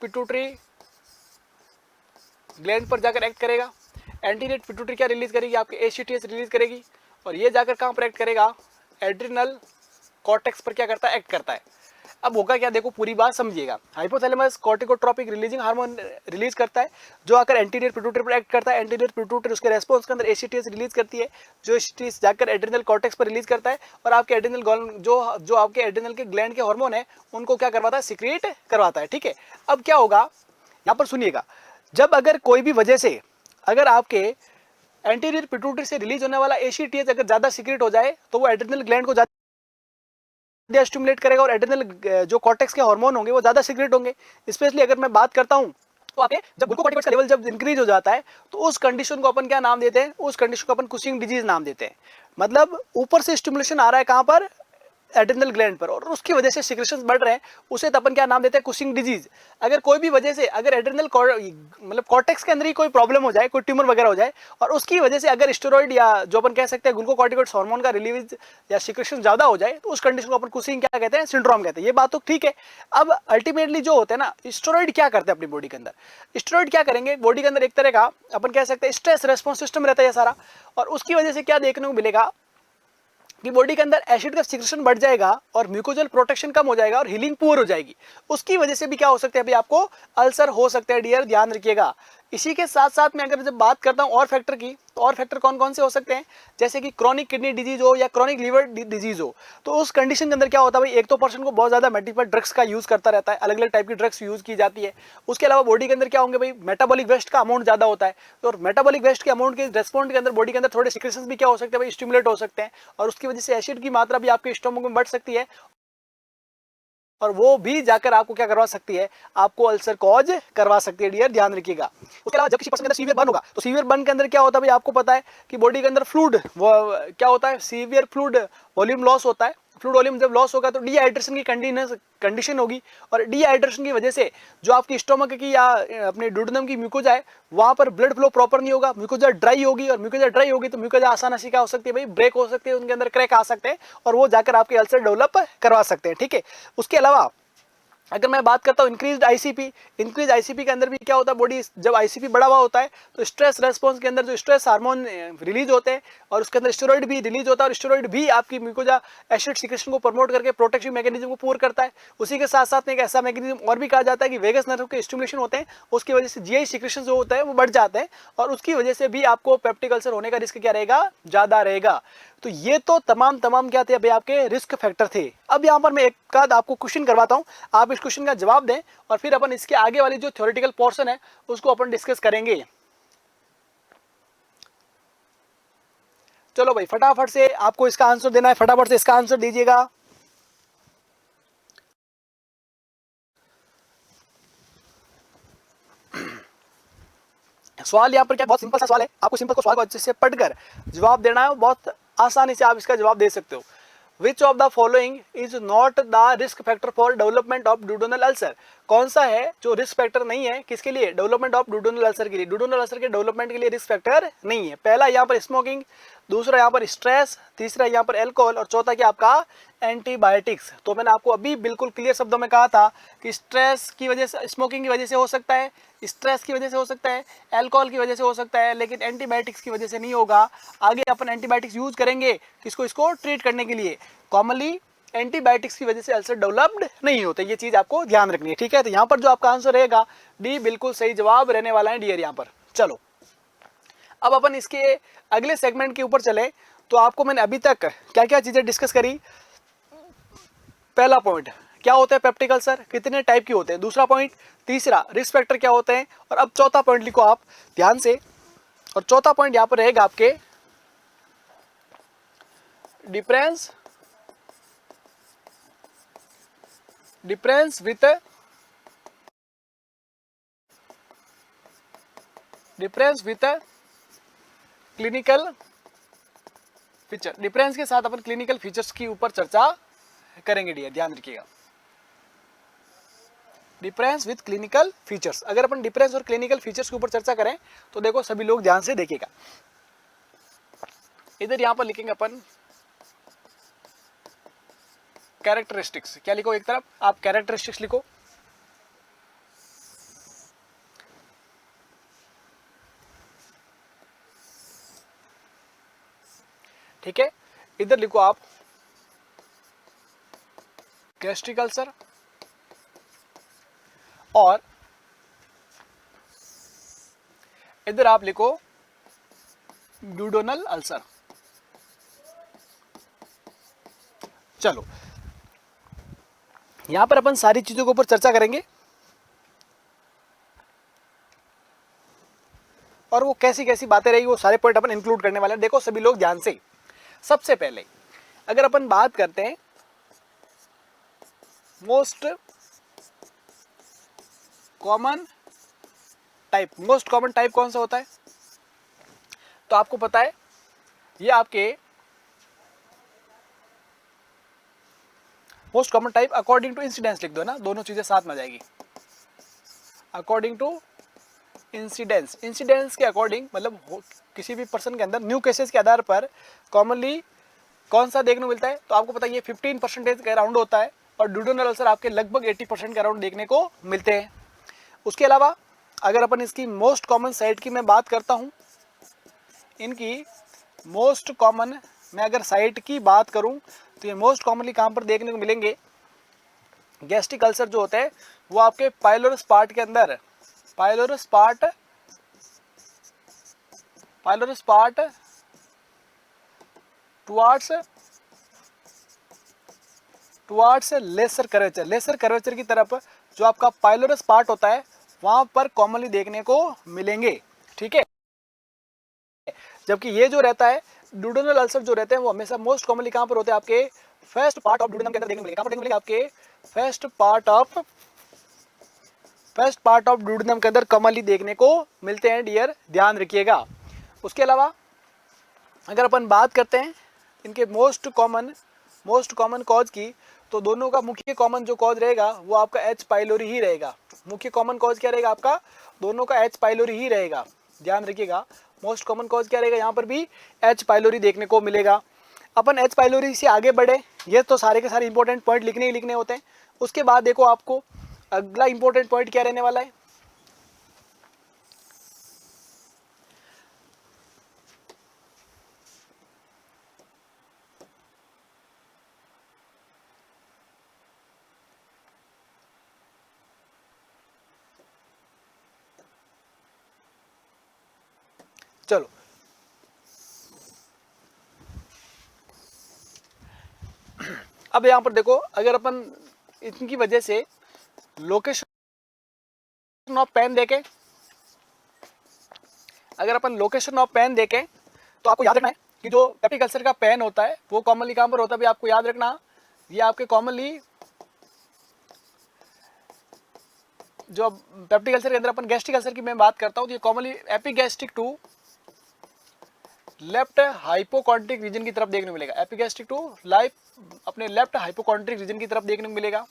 पिट्यूटरी ग्लैंड पर जाकर एक्ट करेगा। एंटीरियर पिट्यूटरी क्या रिलीज करेगी, आपके एसीटीएस रिलीज करेगी, और ये जाकर कहां पर एक्ट करेगा, एड्रिनल कॉर्टेक्स पर क्या करता है, एक्ट करता है। अब होगा क्या, देखो पूरी बात समझिएगा। हाइपोथैलेमस कॉर्टिकोट्रोपिक रिलीजिंग हार्मोन रिलीज करता है जो आकर एंटीरियर पिट्यूटरी पर एक्ट करता है। एंटीरियर पिट्यूटरी उसके रेस्पॉन्स के अंदर एसीटीएस रिलीज करती है, जो एसीटीएस जाकर एड्रिनल कॉर्टेक्स पर रिलीज करता है, और आपके एड्रिनल जो आपके एड्रिनल के ग्लैंड के हार्मोन है उनको क्या करवाता है, सीक्रेट करवाता है। ठीक है, अब क्या होगा, यहां पर सुनिएगा, जब अगर कोई भी वजह से अगर आपके एंटीरियर पिट्यूटरी से रिलीज होने वाला एसीटीएच अगर ज्यादा सीक्रेट हो जाए तो वो एड्रिनल ग्लैंड को ज्यादा स्टिमुलेट करेगा और एड्रिनल जो कॉर्टेक्स के हार्मोन होंगे वो ज्यादा सीक्रेट होंगे। स्पेशली अगर मैं बात करता हूं तो आपके जब ग्लूकोकॉर्टिकॉइड्स का लेवल जब इंक्रीज हो जाता है तो उस कंडीशन को अपन क्या नाम देते हैं, उस कंडीशन को अपन कुशिंग डिजीज नाम देते हैं। मतलब ऊपर से स्टिमुलेशन आ रहा है कहां पर, एड्रिनल ग्लैंड पर, और उसकी वजह से सिक्रेशंस बढ़ रहे हैं, उसे अपन क्या नाम देते हैं, कुशिंग डिजीज। अगर कोई भी वजह से अगर एड्रिनल मतलब कॉर्टेक्स के अंदर ही कोई प्रॉब्लम हो जाए, कोई ट्यूमर वगैरह हो जाए, और उसकी वजह से अगर स्टेरॉइड या जो अपन कह सकते हैं ग्लूकोकॉर्टिकॉइड्स हार्मोन का रिलीज या सिक्रेशन ज्यादा हो जाए, तो उस कंडीशन को अपन कुशिंग क्या कहते हैं, सिंड्रोम कहते हैं। ये बात तो ठीक है। अब अल्टीमेटली जो होता है ना, स्टेरॉइड क्या करते हैं अपनी बॉडी के अंदर, स्टेरॉइड क्या करेंगे, बॉडी के अंदर एक तरह का अपन कह सकते हैं स्ट्रेस रेस्पॉन्स सिस्टम रहता है सारा, और उसकी वजह से क्या देखने को मिलेगा कि बॉडी के अंदर एसिड का सिक्रेशन बढ़ जाएगा और म्यूकोजल प्रोटेक्शन कम हो जाएगा और हीलिंग पुअर हो जाएगी। उसकी वजह से भी क्या हो सकता है, अभी आपको अल्सर हो सकता है डियर, ध्यान रखिएगा। इसी के साथ साथ में अगर जब बात करता हूं और फैक्टर की, तो और फैक्टर कौन कौन से हो सकते हैं, जैसे कि क्रॉनिक किडनी डिजीज हो या क्रॉनिक लीवर डिजीज हो, तो उस कंडीशन के अंदर क्या होता है भाई, एक तो पर्सन को बहुत ज्यादा मल्टीपल ड्रग्स का यूज करता रहता है, अलग अलग टाइप की ड्रग्स यूज की जाती है। उसके अलावा बॉडी के अंदर क्या होंगे भाई, मेटाबॉलिक वेस्ट का अमाउंट ज्यादा होता है, तो मेटाबॉलिक वेस्ट के अमाउंट के रेस्पॉन्ड के अंदर बॉडी के अंदर थोड़े सिक्रेशंस भी क्या हो सकते हैं भाई, स्टिमुलेट हो सकते हैं, और उसकी वजह से एसिड की मात्रा भी आपके स्टोमक में बढ़ सकती है, और वो भी जाकर आपको क्या करवा सकती है, आपको अल्सर कॉज करवा सकती है डियर, ध्यान रखिएगा। उसके अलावा जब किसी पर्सन के अंदर सीवियर बर्न होगा, तो सीवियर बर्न के अंदर क्या होता है भाई, आपको पता है कि बॉडी के अंदर फ्लूइड क्या होता है, सीवियर फ्लूइड वॉल्यूम लॉस होता है। फ्लूइड वॉल्यूम जब लॉस होगा तो डिहाइड्रेशन की कंडीशन होगी, और डिहाइड्रेशन की वजह से जो आपकी स्टोमक की या अपने डुडेनम की म्यूकोजा है, वहां पर ब्लड फ्लो प्रॉपर नहीं होगा, म्यूकोजा ड्राई होगी, और म्यूकोजा ड्राई होगी तो म्यूकोजा आसानी से क्या हो सकती है भाई, ब्रेक हो सकती है, उनके अंदर क्रैक आ सकते हैं, और वो जाकर आपके अल्सर डेवलप करवा सकते हैं। ठीक है। उसके अलावा अगर मैं बात करता हूँ इंक्रीज्ड आईसीपी के अंदर भी क्या होता है, बॉडी जब आईसीपी बढ़ा हुआ होता है तो स्ट्रेस रेस्पॉन्स के अंदर जो स्ट्रेस हार्मोन रिलीज होते हैं, और उसके अंदर स्टेरॉइड भी रिलीज होता है, और स्टेरॉइड भी आपकी म्यूकोजा एसिड सिक्रेशन को प्रमोट करके प्रोटेक्टिव मैकेनिज्म को पूरा करता है। उसी के साथ साथ में एक ऐसा मैकेनिज्म और भी कहा जाता है कि वेगस नर्व के स्टिमुलेशन होते हैं, उसकी वजह से जीआई सिक्रेशन जो होता है वो बढ़ जाते हैं, और उसकी वजह से भी आपको पेप्टिक अल्सर होने का रिस्क क्या रहेगा, ज्यादा रहेगा। तो ये तो तमाम क्या थे अभी आपके रिस्क फैक्टर थे। अब यहाँ पर मैं एक आध आपको क्वेश्चन करवाता हूँ, आप इस क्वेश्चन का जवाब दें, और फिर अपन इसके आगे वाली जो थ्योरेटिकल पोर्शन है उसको अपन डिस्कस करेंगे। चलो भाई फटाफट से आपको इसका आंसर देना है, फटाफट से इसका आंसर दीजिएगा। सवाल यहाँ पर क्या, बहुत सिंपल सा सवाल है, आपको सिंपल को सवाल को अच्छे से पढ़कर जवाब देना है, बहुत आसानी से आप इसका जवाब दे सकते हो। Which of the following is not the risk factor for development of duodenal ulcer? कौन सा है जो रिस्क फैक्टर नहीं है, किसके लिए, डेवलपमेंट ऑफ डुओडेनल अल्सर के लिए, डुओडेनल अल्सर के डेवलपमेंट के लिए रिस्क फैक्टर नहीं है। पहला यहाँ पर स्मोकिंग, दूसरा यहाँ पर स्ट्रेस, तीसरा यहाँ पर अल्कोहल, और चौथा क्या आपका एंटीबायोटिक्स। तो मैंने आपको अभी बिल्कुल क्लियर शब्दों में कहा था कि स्ट्रेस की वजह से, स्मोकिंग की वजह से हो सकता है, स्ट्रेस की वजह से हो सकता है, अल्कोहल की वजह से हो सकता है, लेकिन एंटीबायोटिक्स की वजह से नहीं होगा। आगे अपन एंटीबायोटिक्स यूज करेंगे किसको, इसको ट्रीट करने के लिए। कॉमनली एंटीबायोटिक्स की वजह से अल्सर डेवलप्ड नहीं होते, ये चीज आपको ध्यान रखनी है। ठीक है। तो यहाँ पर जो आपका आंसर रहेगा डी बिल्कुल सही जवाब रहने वाला है डियर यहाँ पर। चलो अब अपन इसके अगले सेगमेंट के ऊपर चले, तो आपको मैंने अभी तक क्या क्या चीजें डिस्कस करी। पहला पॉइंट क्या होता है पेप्टिक अल्सर, कितने टाइप के होते हैं, दूसरा पॉइंट, तीसरा रिस्क फैक्टर क्या होते हैं, और अब चौथा पॉइंट लिखो आप ध्यान से, और चौथा पॉइंट यहां पर रहेगा आपके difference with clinical feature. Difference के साथ अपन क्लिनिकल फीचर्स के ऊपर चर्चा करेंगे डियर, ध्यान रखिएगा। डिफरेंस विथ क्लिनिकल फीचर्स, अगर अपन डिफरेंस और क्लिनिकल फीचर्स के ऊपर चर्चा करें तो देखो सभी लोग ध्यान से देखिएगा। इधर यहां पर लिखेंगे अपन कैरेक्टरिस्टिक्स, क्या लिखो, एक तरफ आप कैरेक्टरिस्टिक्स लिखो, ठीक है। इधर लिखो आप गैस्ट्रिक अल्सर, और इधर आप लिखो ड्यूडेनल अल्सर। चलो यहां पर अपन सारी चीजों के ऊपर चर्चा करेंगे। और वो कैसी कैसी बातें रहेगी वो सारे पॉइंट अपन इंक्लूड करने वाले हैं। देखो सभी लोग ध्यान से, सबसे पहले अगर अपन बात करते हैं मोस्ट कॉमन टाइप कौन सा होता है, तो आपको पता है ये आपके most common type according to incidence लिख दो ना, दोनों चीजें साथ में आ जाएगी। अकॉर्डिंग टू इंसिडेंस के अकॉर्डिंग मतलब किसी भी पर्सन के अंदर न्यू केसेस के आधार पर कॉमनली कौन सा देखने को मिलता है, तो आपको पता है ये 15% के अराउंड होता है और ड्यूडेनल अल्सर आपके लगभग 80% के अराउंड देखने को मिलते हैं। उसके अलावा अगर अपन इसकी मोस्ट कॉमन साइट की मैं बात करता हूँ, इनकी मोस्ट कॉमन मैं अगर साइट की बात करूँ तो ये मोस्ट कॉमनली कहाँ पर देखने को मिलेंगे, गैस्ट्रिक अल्सर जो होते हैं वो आपके पाइलोरस पार्ट के अंदर, pylorus part towards lesser curvature की तरफ जो आपका पाइलोरस पार्ट होता है वहां पर कॉमनली देखने को मिलेंगे, ठीक है। जबकि ये जो रहता है ड्यूडेनल अल्सर जो रहते हैं वो हमेशा मोस्ट कॉमनली कहां पर होते हैं, आपके फर्स्ट पार्ट ऑफ ड्यूडेनम के अंदर देखने को मिलेगा। कहां पर देखने को मिलेगा, आपके फर्स्ट पार्ट ऑफ ड्यूडेनम के अंदर कॉमनली देखने को मिलते हैं डियर, ध्यान रखिएगा। उसके अलावा अगर अपन बात करते हैं इनके मोस्ट कॉमन कॉज की, तो दोनों का मुख्य कॉमन जो कॉज रहेगा वो आपका एच पाइलोरी ही रहेगा। मुख्य कॉमन कॉज क्या रहेगा आपका, दोनों का एच पाइलोरी ही रहेगा, ध्यान रखिएगा। मोस्ट कॉमन कॉज क्या रहेगा, यहाँ पर भी एच पाइलोरी देखने को मिलेगा। अपन एच पाइलोरी से आगे बढ़े, ये तो सारे के सारे इंपॉर्टेंट पॉइंट लिखने ही लिखने होते हैं। उसके बाद देखो आपको अगला इंपॉर्टेंट पॉइंट क्या रहने वाला है, चलो अब यहां पर देखो, अगर अपन इनकी वजह से लोकेशन ऑफ पेन देखें, अगर अपन लोकेशन ऑफ पेन देखें तो आपको याद रखना है कि जो पेप्टिक अल्सर का पेन होता है वो कॉमनली कहां पर होता है, भी आपको याद रखना। ये आपके कॉमनली जो पेप्टिक अल्सर के अंदर अपन गैस्ट्रिक अल्सर की मैं बात करता हूं, तो ये commonly epigastric to left hypochondriac region की तरफ देखने को मिलेगा। एपिगैस्ट्रिक टू अपने लेफ्ट हाइपोकॉन्ट्रिक रीजन की तरफ देखने को मिलेगा।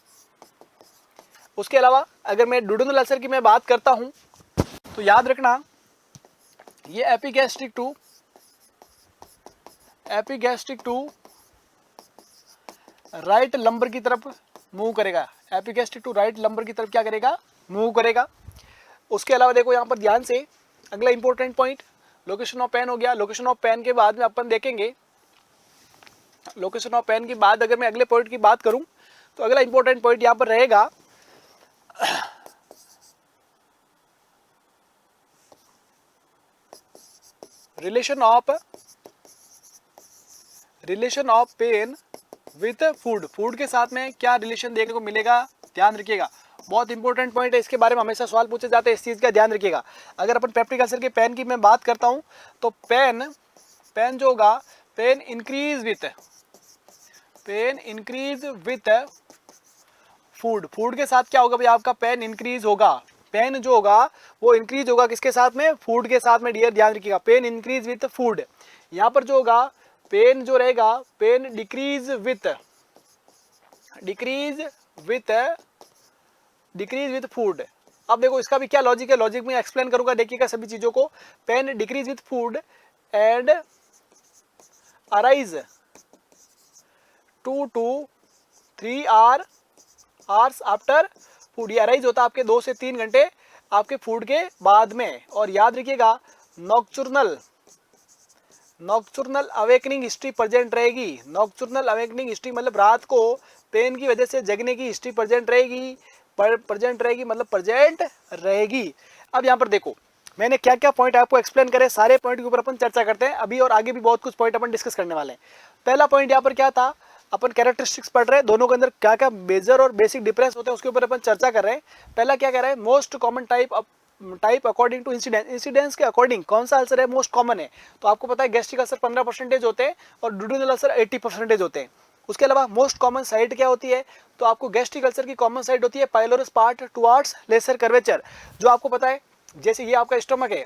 उसके अलावा अगर मैं ड्यूडेनल अल्सर की मैं बात करता हूं तो याद रखना ये एपिगैस्ट्रिक टू राइट लंबर की तरफ मूव करेगा। एपिगैस्ट्रिक टू राइट लंबर की तरफ क्या करेगा, मूव करेगा। उसके अलावा देखो यहाँ पर ध्यान से अगला important point location of pain हो गया। लोकेशन ऑफ पेन के बाद में अपन देखेंगे, लोकेशन ऑफ पेन के बाद अगर मैं अगले पॉइंट की बात करूं तो अगला इंपॉर्टेंट पॉइंट यहां पर रहेगा relation of pain with food के साथ में क्या रिलेशन देखने को मिलेगा, ध्यान रखिएगा। बहुत इंपॉर्टेंट पॉइंट है, इसके बारे में हमेशा सवाल पूछे जाते हैं, इस चीज का ध्यान रखिएगा। अगर अपन पेप्टिक अल्सर के पेन की मैं बात करता हूं तो पेन जो होगा पेन इंक्रीज विथ फूड के साथ क्या होगा भाई, आपका पेन इंक्रीज होगा। पेन जो होगा वो इंक्रीज होगा किसके साथ में, फूड के साथ में डियर, ध्यान रखिएगा। पेन इंक्रीज विथ फूड, यहाँ पर जो होगा पेन जो रहेगा पेन डिक्रीज विथ फूड। अब देखो इसका भी क्या लॉजिक है, लॉजिक में एक्सप्लेन करूंगा, देखिएगा सभी चीजों को। Pain decrease with food and arise 2 to 3 hours after food. ये अराइज होता है आपके 2 से 3 घंटे आपके फूड के बाद में। और याद रखिएगा नॉक्चुरनल अवेकनिंग हिस्ट्री प्रेजेंट रहेगी। नॉक्चुरनल अवेकनिंग हिस्ट्री मतलब रात को पेन की वजह से जगने की हिस्ट्री प्रेजेंट रहेगी मतलब प्रेजेंट रहेगी। अब यहाँ पर देखो मैंने क्या क्या पॉइंट आपको एक्सप्लेन करे, सारे पॉइंट के ऊपर अपन चर्चा करते हैं अभी, और आगे भी बहुत कुछ पॉइंट अपन डिस्कस करने वाले हैं। पहला पॉइंट यहाँ पर क्या था, अपन कैरेक्टरिस्टिक्स पढ़ रहे हैं, दोनों के अंदर क्या क्या मेजर और बेसिक डिफरेंस होते हैं उसके ऊपर अपन चर्चा कर रहे हैं। पहला क्या कह रहा है, most common type type according to incidence, incidence के अकॉर्डिंग कौन सा अल्सर है मोस्ट कॉमन है, तो आपको पता है गैस्ट्रिक अल्सर 15% होते हैं और ड्यूडेनल अल्सर 80% होते हैं। उसके अलावा मोस्ट कॉमन साइट क्या होती है, तो आपको गैस्ट्रिक अल्सर की कॉमन साइट होती है pylorus part towards lesser curvature, जो आपको पता है जैसे ये आपका स्टोमक है,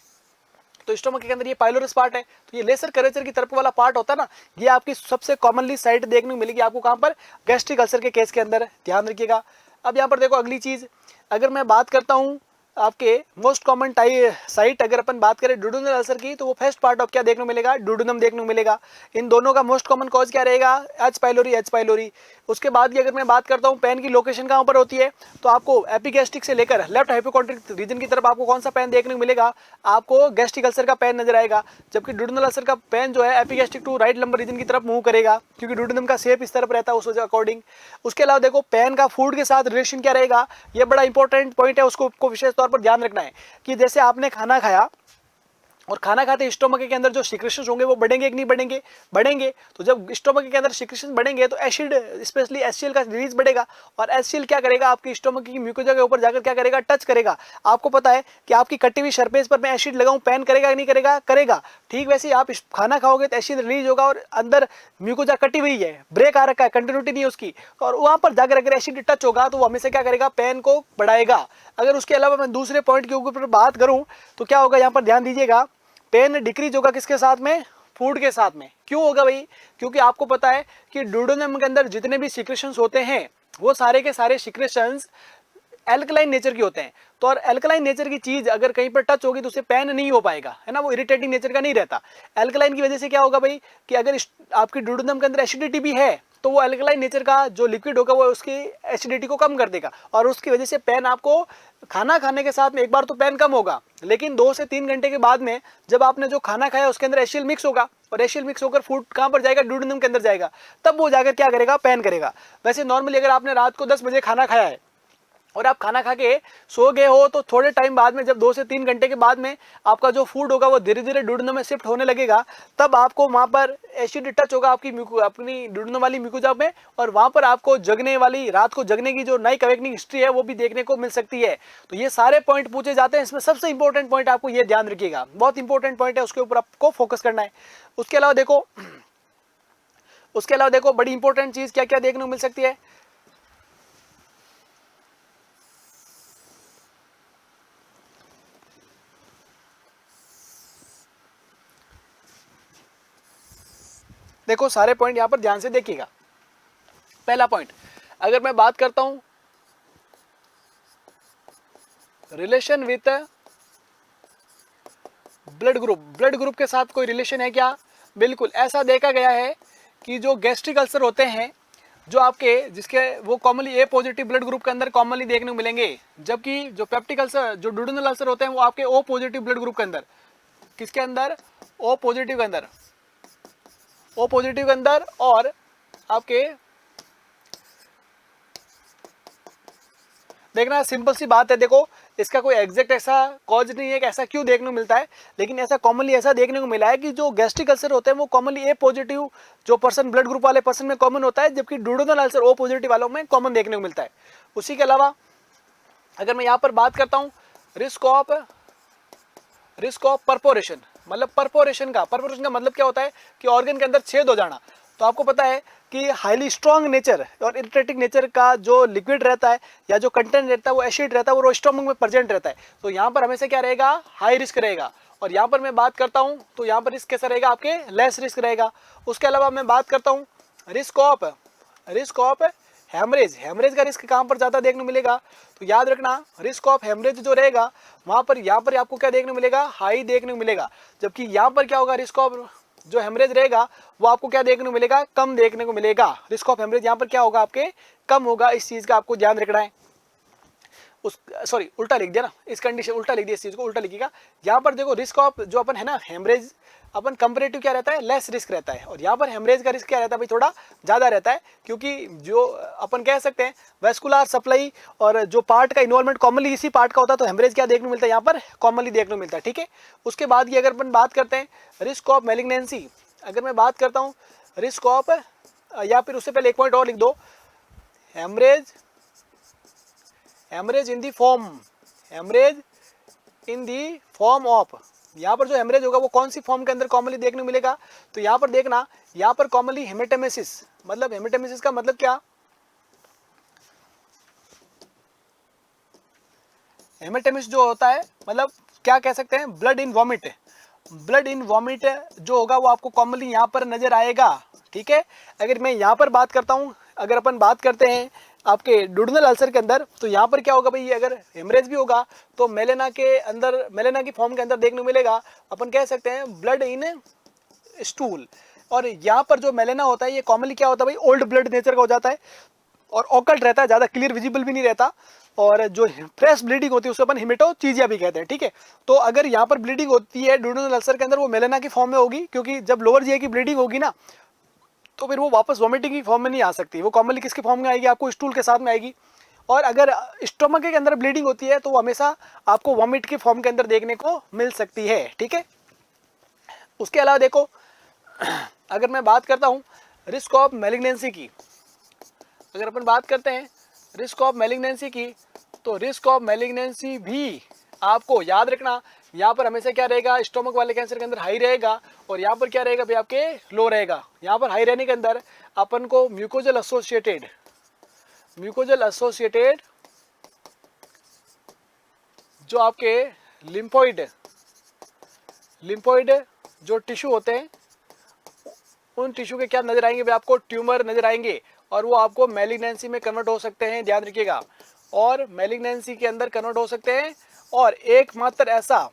तो स्टोमक के अंदर ये पाइलोरस पार्ट है, तो ये लेसर कर्वेचर की तरफ वाला पार्ट होता है ना, ये आपकी सबसे कॉमनली साइट देखने को मिलेगी आपको कहाँ पर, गैस्ट्रिक अल्सर के केस के अंदर, ध्यान रखिएगा। अब यहाँ पर देखो अगली चीज, अगर मैं बात करता हूँ आपके मोस्ट कॉमन साइट, अगर अपन बात करें ड्यूडेनल अल्सर की, तो वो फर्स्ट पार्ट ऑफ क्या देखने को मिलेगा, ड्यूडेनम देखने को मिलेगा। इन दोनों का मोस्ट कॉमन कॉज क्या रहेगा, एच पाइलोरी, एच पाइलोरी। उसके बाद की अगर मैं बात करता हूँ पेन की लोकेशन कहाँ पर होती है, तो आपको एपिगैस्ट्रिक से लेकर लेफ्ट हाइपोकॉन्ड्रिक रीजन की तरफ आपको कौन सा पेन देखने को मिलेगा, आपको गैस्ट्रिक अल्सर का पेन नजर आएगा, जबकि ड्यूडेनल अल्सर का पेन जो है epigastric to right lumbar region की तरफ मूव करेगा, क्योंकि ड्यूडेनम का शेप इस तरफ रहता है उस अकॉर्डिंग। उसके अलावा देखो पेन का फूड के साथ रिलेशन क्या रहेगा, ये बड़ा इंपॉर्टेंट पॉइंट है, उसको विशेष तौर पर ध्यान रखना है कि जैसे आपने खाना खाया और खाना खाते स्टोमक के अंदर जो सिक्रेशंस होंगे वो बढ़ेंगे कि नहीं बढ़ेंगे, बढ़ेंगे। तो जब स्टोमक के अंदर सिक्रेशंस बढ़ेंगे तो एसिड स्पेशली एचसीएल का रिलीज बढ़ेगा, और एचसीएल क्या करेगा, आपकी स्टोमक की म्यूकोजा के ऊपर जाकर क्या करेगा, टच करेगा। आपको पता है कि आपकी कटी हुई सरफेस पर मैं एसिड लगाऊं, पेन करेगा कि नहीं करेगा, करेगा। ठीक वैसे ही आप खाना खाओगे तो एसिड रिलीज होगा और अंदर म्यूकोजा कटी हुई है, ब्रेक आ रखा है, कंटिन्यूटी नहीं है उसकी, और वहां पर जाकर अगर एसिड टच होगा तो वो हमेशा क्या करेगा, पेन को बढ़ाएगा। अगर उसके अलावा मैं दूसरे पॉइंट के ऊपर बात करूं तो क्या होगा, यहाँ पर ध्यान दीजिएगा, पेन डिक्रीज होगा किसके साथ में, फूड के साथ में। क्यों होगा भाई, क्योंकि आपको पता है कि ड्यूडेनम के अंदर जितने भी सिक्रेशंस होते हैं वो सारे के सारे सिक्रेशंस एल्कलाइन नेचर के होते हैं। तो और एल्कलाइन नेचर की चीज अगर कहीं पर टच होगी तो उसे पेन नहीं हो पाएगा, है ना, वो इरिटेटिंग नेचर का नहीं रहता। एल्कलाइन की वजह से क्या होगा भाई कि अगर आपकी ड्यूडेनम के अंदर एसिडिटी भी है तो वो एल्कलाइन नेचर का जो लिक्विड होगा वो उसकी एसिडिटी को कम कर देगा, और उसकी वजह से पेन आपको खाना खाने के साथ में एक बार तो पेन कम होगा, लेकिन 2 से 3 घंटे के बाद में जब आपने जो खाना खाया उसके अंदर एसिड मिक्स होगा, और एसिड मिक्स होकर फूड कहाँ पर जाएगा, ड्यूडेनम के अंदर जाएगा, तब वो जाकर क्या करेगा, पेन करेगा। वैसे नॉर्मली अगर आपने रात को 10 बजे खाना खाया है और आप खाना खा के सो गए हो तो थोड़े टाइम बाद में जब 2 से 3 घंटे के बाद में आपका जो फूड होगा वो धीरे धीरे ड्यूडेनम में शिफ्ट होने लगेगा, तब आपको वहां पर एसिड टच होगा अपनी ड्यूडेनम वाली म्यूकोजा में, और वहां पर आपको जगने वाली, रात को जगने की जो नाइट अवेकनिंग हिस्ट्री है वो भी देखने को मिल सकती है। तो ये सारे पॉइंट पूछे जाते हैं, इसमें सबसे इंपॉर्टेंट पॉइंट आपको ये ध्यान रखिएगा, बहुत इंपॉर्टेंट पॉइंट है, उसके ऊपर आपको फोकस करना है। उसके अलावा देखो बड़ी इंपॉर्टेंट चीज क्या क्या देखने को मिल सकती है, देखो सारे पॉइंट यहां पर ध्यान से देखिएगा। पहला पॉइंट, अगर मैं बात करता हूं रिलेशन विथ ब्लड ग्रुप के साथ कोई रिलेशन है क्या, बिल्कुल। ऐसा देखा गया है कि जो गैस्ट्रिक अल्सर होते हैं जो आपके जिसके वो कॉमनली ए पॉजिटिव ब्लड ग्रुप के अंदर कॉमनली देखने को मिलेंगे, जबकि जो पेप्टिक अल्सर, जो ड्यूडेनल अल्सर होते हैं वो आपके ओ पॉजिटिव ब्लड ग्रुप के अंदर, किसके अंदर, ओ पॉजिटिव के अंदर, ओ पॉजिटिव के अंदर, और आपके देखना सिंपल सी बात है, देखो इसका कोई एग्जैक्ट ऐसा कॉज नहीं है कि ऐसा क्यों देखने को मिलता है, लेकिन ऐसा कॉमनली ऐसा देखने को मिला है कि जो गैस्ट्रिक अल्सर होते हैं वो कॉमनली ए पॉजिटिव जो पर्सन ब्लड ग्रुप वाले पर्सन में कॉमन होता है, जबकि ड्यूडेनल अल्सर ओ पॉजिटिव वालों में कॉमन देखने को मिलता है। उसी के अलावा अगर मैं यहाँ पर बात करता हूँ रिस्क ऑफ परपोरेशन, मतलब परपोरेशन का मतलब क्या होता है कि ऑर्गन के अंदर छेद हो जाना। तो आपको पता है कि हाईली स्ट्रॉन्ग नेचर और इरिटेटिंग नेचर का जो लिक्विड रहता है या जो कंटेंट रहता है वो एसिड रहता है, वो स्टोमक में प्रेजेंट रहता है, तो यहाँ पर हमेशा क्या रहेगा, हाई रिस्क रहेगा। और यहाँ पर मैं बात करता हूँ तो यहाँ पर रिस्क कैसा रहेगा, आपके लेस रिस्क रहेगा। उसके अलावा मैं बात करता हूँ रिस्क ऑफ हेमरेज का रिस्क कहाँ पर ज़्यादा देखने को मिलेगा, तो याद रखना रिस्क ऑफ हेमरेज जो रहेगा वहाँ पर यहाँ पर आपको क्या देखने को मिलेगा, हाई देखने को मिलेगा, जबकि यहाँ पर क्या होगा, रिस्क ऑफ जो हेमरेज रहेगा वो आपको क्या देखने को मिलेगा, कम देखने को मिलेगा। रिस्क ऑफ हेमरेज यहाँ पर क्या होगा, आपके कम होगा, इस चीज़ का आपको ध्यान रखना है। उल्टा लिख दिया ना, इस कंडीशन उल्टा लिख दिया, इस चीज़ को उल्टा लिखिएगा। यहाँ पर देखो रिस्क ऑफ जो अपन है ना हेमरेज, अपन कंपेरेटिव क्या रहता है, लेस रिस्क रहता है, और यहाँ पर हेमरेज का रिस्क क्या रहता है भाई, थोड़ा ज़्यादा रहता है, क्योंकि जो अपन कह सकते हैं वेस्कुलर सप्लाई और जो पार्ट का इन्वॉल्वमेंट कॉमनली इसी पार्ट का होता है, तो हेमरेज क्या देखने को मिलता है, यहाँ पर कॉमनली देखने को मिलता है। ठीक है, उसके बाद की अगर अपन बात करते हैं रिस्क ऑफ मैलिग्नेंसी, अगर मैं बात करता हूँ रिस्क ऑफ, या फिर उससे पहले एक पॉइंट और लिख दो, haemorrhage in the form in the form of, यहाँ पर जो हेमरेज होगा वो कौन सी फॉर्म के अंदर कॉमनली देखने को मिलेगा, तो यहाँ पर देखना, यहाँ पर कॉमनली हेमेटेमेसिस, मतलब हेमेटेमेसिस का मतलब क्या, हेमेटेमिस जो होता है मतलब क्या कह सकते हैं, blood in vomit, blood in vomit जो होगा वो आपको कॉमनली यहाँ पर नजर आएगा। ठीक है, अगर मैं यहाँ पर बात करता हूँ, अगर अपन बात करते हैं आपके डुडनल अल्सर के अंदर, तो यहाँ पर क्या होगा भाई, अगर हेमरेज भी होगा तो मेलेना के अंदर, मेलेना की फॉर्म के अंदर देखने को मिलेगा, अपन कह सकते हैं ब्लड इन स्टूल। और यहाँ पर जो मेलेना होता है ये कॉमनली क्या होता है भाई, ओल्ड ब्लड नेचर का हो जाता है और ऑकल्ट रहता है, ज़्यादा क्लियर विजिबल भी नहीं रहता, और जो फ्रेश ब्लीडिंग होती है उसको अपन हिमेटोचीजिया भी कहते हैं। ठीक है, तो अगर यहाँ पर ब्लीडिंग होती है डुडनल अल्सर के अंदर, वो मेलेना की फॉर्म में होगी, क्योंकि जब लोअर जीआई की ब्लीडिंग होगी ना तो फिर वो वापस वॉमिटिंग की फॉर्म में नहीं आ सकती, वो कॉमनली किसके फॉर्म में आएगी, आपको स्टूल के साथ में आएगी। और अगर स्टोमक के अंदर ब्लीडिंग होती है तो वो हमेशा आपको वॉमिट के फॉर्म के अंदर देखने को मिल सकती है। ठीक है, उसके अलावा देखो, अगर मैं बात करता हूँ रिस्क ऑफ मैलिग्नेंसी की, अगर अपन बात करते हैं रिस्क ऑफ मैलिग्नेंसी की, तो रिस्क ऑफ मैलिग्नेंसी भी आपको याद रखना, यहाँ पर हमेशा क्या रहेगा, स्टोमक वाले कैंसर के अंदर हाई रहेगा, और यहाँ पर क्या रहेगा भाई आपके लो रहेगा। यहाँ पर हाई रहने के अंदर अपन को म्यूकोजल एसोसिएटेड जो आपके लिम्फोइड जो टिश्यू होते हैं, उन टिश्यू के क्या नजर आएंगे भाई आपको, ट्यूमर नजर आएंगे, और वो आपको मैलिग्नेंसी में कन्वर्ट हो सकते हैं, ध्यान रखिएगा, और मैलिग्नेंसी के अंदर कन्वर्ट हो सकते हैं। और एकमात्र ऐसा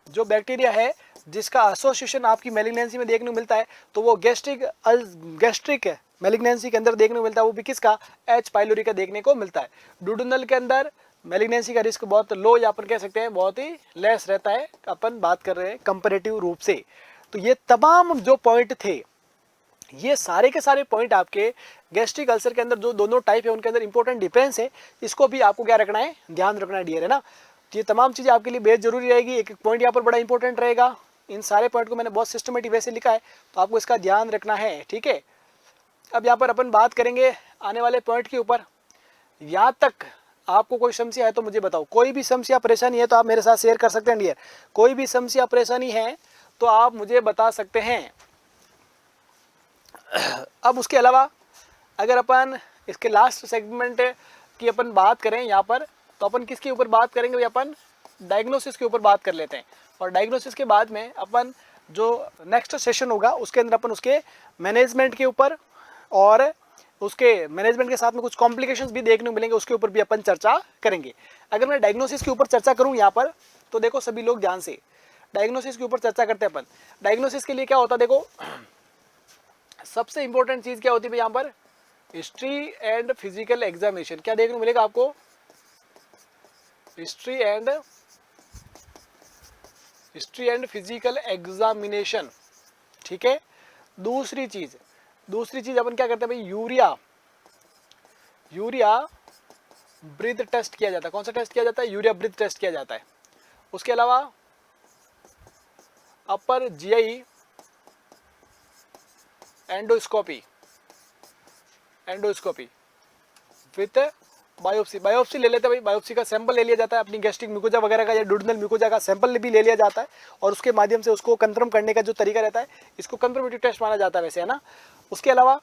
जो बैक्टीरिया है जिसका एसोसिएशन आपकी मैलिग्नेंसी में देखने को मिलता है, तो वो गैस्ट्रिक मैलिग्नेंसी के अंदर देखने को मिलता है, वो भी किसका, एच पाइलोरी का देखने को मिलता है। डुडनल के अंदर मैलिग्नेंसी का रिस्क बहुत लो, या अपन कह सकते हैं बहुत ही लेस रहता है, अपन बात कर रहे हैं कंपैरेटिव रूप से। तो ये तमाम जो पॉइंट थे, ये सारे के सारे पॉइंट आपके गैस्ट्रिक अल्सर के अंदर जो दोनों टाइप है उनके अंदर इंपॉर्टेंट डिफरेंस है, इसको भी आपको क्या रखना है, ध्यान रखना है डियर, है ना। ये तमाम चीज़ें आपके लिए बेहद जरूरी रहेगी, एक एक पॉइंट यहाँ पर बड़ा इंपॉर्टेंट रहेगा। इन सारे पॉइंट को मैंने बहुत सिस्टमेटिक वैसे लिखा है, तो आपको इसका ध्यान रखना है। ठीक है, अब यहाँ पर अपन बात करेंगे आने वाले पॉइंट के ऊपर। यहाँ तक आपको कोई समस्या है तो मुझे बताओ, कोई भी समस्या परेशानी है तो आप मेरे साथ शेयर कर सकते हैं डियर, कोई भी समस्या परेशानी है तो आप मुझे बता सकते हैं। अब उसके अलावा अगर अपन इसके लास्ट सेगमेंट की अपन बात करें यहाँ पर, तो अपन किसके ऊपर बात करेंगे, अपन डायग्नोसिस के ऊपर बात कर लेते हैं, और डायग्नोसिस के बाद में अपन जो नेक्स्ट सेशन होगा उसके अंदर अपन उसके मैनेजमेंट के ऊपर और उसके मैनेजमेंट के साथ में कुछ कॉम्प्लिकेशंस भी देखने को मिलेंगे, उसके ऊपर भी अपन चर्चा करेंगे। अगर मैं डायग्नोसिस के ऊपर चर्चा करूँ यहाँ पर, तो देखो सभी लोग ध्यान से डायग्नोसिस के ऊपर चर्चा करते हैं अपन। डायग्नोसिस के लिए क्या होता है, देखो सबसे इंपॉर्टेंट चीज़ क्या होती है यहाँ पर, हिस्ट्री एंड फिजिकल एग्जामिनेशन। क्या देखने को मिलेगा आपको, हिस्ट्री एंड फिजिकल एग्जामिनेशन। ठीक है, दूसरी चीज अपन क्या करते हैं भाई, यूरिया ब्रीथ टेस्ट किया जाता है। कौन सा टेस्ट किया जाता है, यूरिया ब्रीथ टेस्ट किया जाता है। उसके अलावा upper GI endoscopy with biopsy ले लेते हैं भाई, बायोप्सी का सैंपल ले लिया जाता है, अपनी गैस्ट्रिक म्यूकोजा वगैरह का या डुडनल म्यूकोजा का सैंपल भी ले लिया जाता है, और उसके माध्यम से उसको कंफर्म करने का जो तरीका रहता है, इसको कंफर्मेटिव टेस्ट माना जाता है वैसे, है ना। उसके अलावा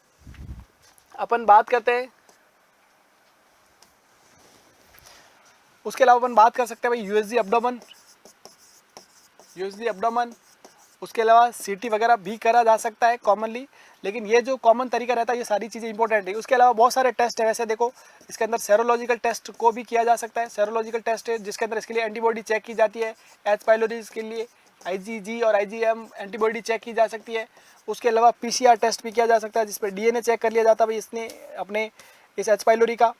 अपन बात करते हैं, उसके अलावा अपन बात कर सकते हैं भाई यूएसजी एब्डोमेन, उसके अलावा सीटी वगैरह भी करा जा सकता है कॉमनली, लेकिन ये जो कॉमन तरीका रहता है ये सारी चीज़ें इंपॉर्टेंट है। उसके अलावा बहुत सारे टेस्ट है वैसे, देखो इसके अंदर सेरोलॉजिकल टेस्ट को भी किया जा सकता है। सेरोलॉजिकल टेस्ट है जिसके अंदर इसके लिए एंटीबॉडी चेक की जाती है, एच पाइलोरी के लिए IgG और IgM एंटीबॉडी चेक की जा सकती है। उसके अलावा PCR टेस्ट भी किया जा सकता है जिस पर DNA चेक कर लिया जाता है भाई इसने अपने इस एच पाइलोरी का।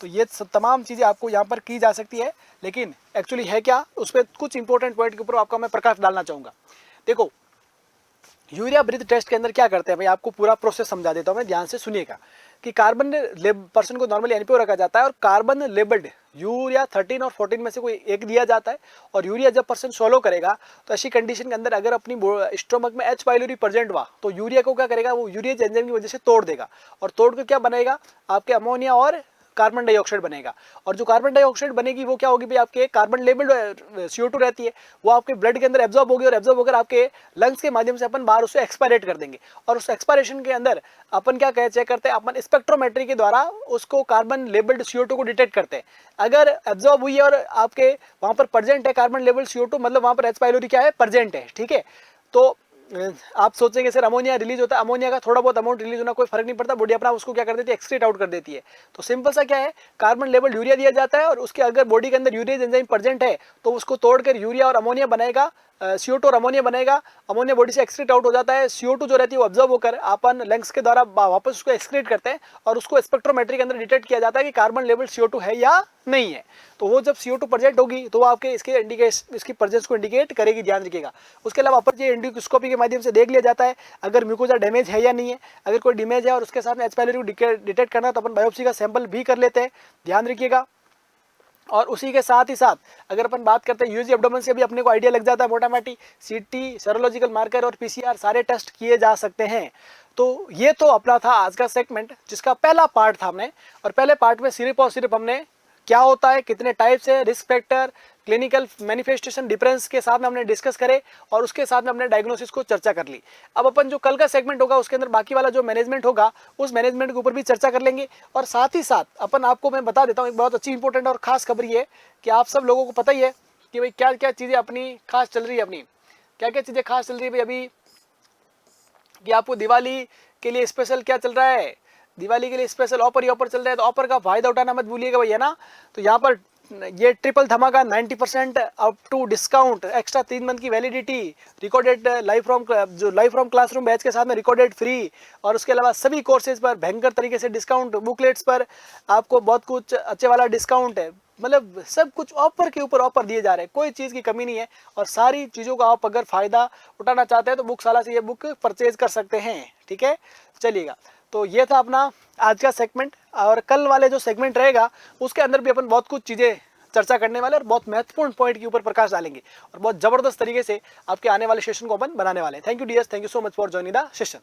तो ये तमाम चीज़ें आपको यहाँ पर की जा सकती है, लेकिन एक्चुअली है क्या, उस पर कुछ इंपॉर्टेंट पॉइंट के ऊपर आपका मैं प्रकाश डालना चाहूँगा। देखो यूरिया ब्रीथ टेस्ट के अंदर क्या करते हैं भाई, आपको पूरा प्रोसेस समझा देता हूँ मैं, ध्यान से सुनिएगा कि कार्बन पर्सन को नॉर्मली NPO रखा जाता है और कार्बन लेबल्ड यूरिया 13 और 14 में से कोई एक दिया जाता है, और यूरिया जब पर्सन स्वलो करेगा तो ऐसी कंडीशन के अंदर अगर अपनी स्टोमक में एच पाइलोरी प्रेजेंट हुआ तो यूरिया को क्या करेगा, वो यूरिया एंजाइम की वजह से तोड़ देगा, और तोड़ कर क्या बनाएगा, आपके अमोनिया और कार्बन डाइऑक्साइड बनेगा। और जो कार्बन डाइऑक्साइड बनेगी वो क्या होगी भाई, आपके कार्बन लेबल्ड CO2 रहती है, वो आपके ब्लड के अंदर एब्जॉर्ब होगी और एब्जॉर्ब होकर आपके लंग्स के माध्यम से अपन बाहर उसे एक्सपायरेट कर देंगे। और उस एक्सपायरेशन के अंदर अपन क्या चेक करते हैं, अपन स्पेक्ट्रोमेट्री के द्वारा उसको कार्बन लेबल्ड CO2 को डिटेक्ट करते हैं। अगर एब्जॉर्ब हुई है और आपके वहां पर प्रेजेंट है कार्बन लेबल्ड CO2, मतलब वहां पर H पाइलोरी क्या है, प्रेजेंट है, ठीक है। तो आप सोचेंगे सर अमोनिया रिलीज होता है, अमोनिया का थोड़ा बहुत अमाउंट रिलीज होना कोई फर्क नहीं पड़ता, बॉडी अपना उसको क्या कर देती है, एक्सक्रीट आउट कर देती है। तो सिंपल सा क्या है, कार्बन लेवल यूरिया दिया जाता है और उसके अगर बॉडी के अंदर यूरिया एंजाइम प्रेजेंट है तो उसको तोड़कर यूरिया और अमोनिया बनेगा, CO2 और अमोनिया बनेगा। अमोनिया बॉडी से एक्सक्रीट आउट हो जाता है, CO2 जो रहती है वो ऑब्जर्व होकर अपन लंग्स के द्वारा वापस उसको एक्सक्रीट करते हैं और उसको स्पेक्ट्रोमेट्री के अंदर डिटेक्ट किया जाता है कि कार्बन लेवल CO2 है या नहीं है। तो वो जब CO2 प्रेजेंट होगी तो वो आपके इसकी प्रेजेंस को इंडिकेट करेगी, ध्यान रखिएगा। उसके अलावा अपन ये एंडोस्कोपी के माध्यम से देख लिया जाता है अगर म्यूकोजा डैमेज है या नहीं है। अगर कोई डैमेज है और उसके साथ में H पाइलोरी को डिटेक्ट करना है तो अपन बायोप्सी का सैंपल भी कर लेते हैं, ध्यान रखिएगा। और उसी के साथ ही साथ अगर अपन बात करते हैं यूजी एब्डोमेन से भी अपने को आइडिया लग जाता है मोटा मोटी, CT, सेरोलॉजिकल मार्कर और PCR सारे टेस्ट किए जा सकते हैं। तो ये तो अपना था आज का सेगमेंट जिसका पहला पार्ट था हमने, और पहले पार्ट में सिर्फ और सिर्फ हमने क्या होता है, कितने टाइप्स है, risk factor, clinical manifestation difference के साथ में हमने डिस्कस करे और उसके साथ में हमने डायग्नोसिस को चर्चा कर ली। अब अपन जो कल का सेगमेंट होगा उसके अंदर बाकी वाला जो मैनेजमेंट होगा उस मैनेजमेंट के ऊपर भी चर्चा कर लेंगे। और साथ ही साथ अपन आपको मैं बता देता हूँ एक बहुत अच्छी इंपॉर्टेंट और खास खबर ये कि आप सब लोगों को पता ही है कि भाई क्या क्या चीज़ें अपनी खास चल रही है, अपनी क्या क्या चीज़ें खास चल रही है भाई अभी, कि आपको दिवाली के लिए स्पेशल क्या चल रहा है, दिवाली के लिए स्पेशल ऑफर ही ऑफर चल रहा है, तो ऑफर का फायदा उठाना मत भूलिएगा भैया ना। तो यहाँ पर ये ट्रिपल धमाका 90% up to discount, extra 3 month की validity, recorded live from classroom batch के साथ में रिकॉर्डेड फ्री, और उसके अलावा सभी कोर्सेज पर भयंकर तरीके से डिस्काउंट, बुकलेट्स पर आपको बहुत कुछ अच्छे वाला डिस्काउंट है, मतलब सब कुछ ऑफर के ऊपर ऑफर दिए जा रहे हैं, कोई चीज़ की कमी नहीं है। और सारी चीज़ों का आप अगर फ़ायदा उठाना चाहते हैं तो बुकशाला से ये बुक परचेज कर सकते हैं, ठीक है। चलिएगा, तो ये था अपना आज का सेगमेंट, और कल वाले जो सेगमेंट रहेगा उसके अंदर भी अपन बहुत कुछ चीज़ें चर्चा करने वाले और बहुत महत्वपूर्ण पॉइंट के ऊपर प्रकाश डालेंगे और बहुत ज़बरदस्त तरीके से आपके आने वाले सेशन को अपन बनाने वाले हैं। Thank you dears, thank you so much for joining the session.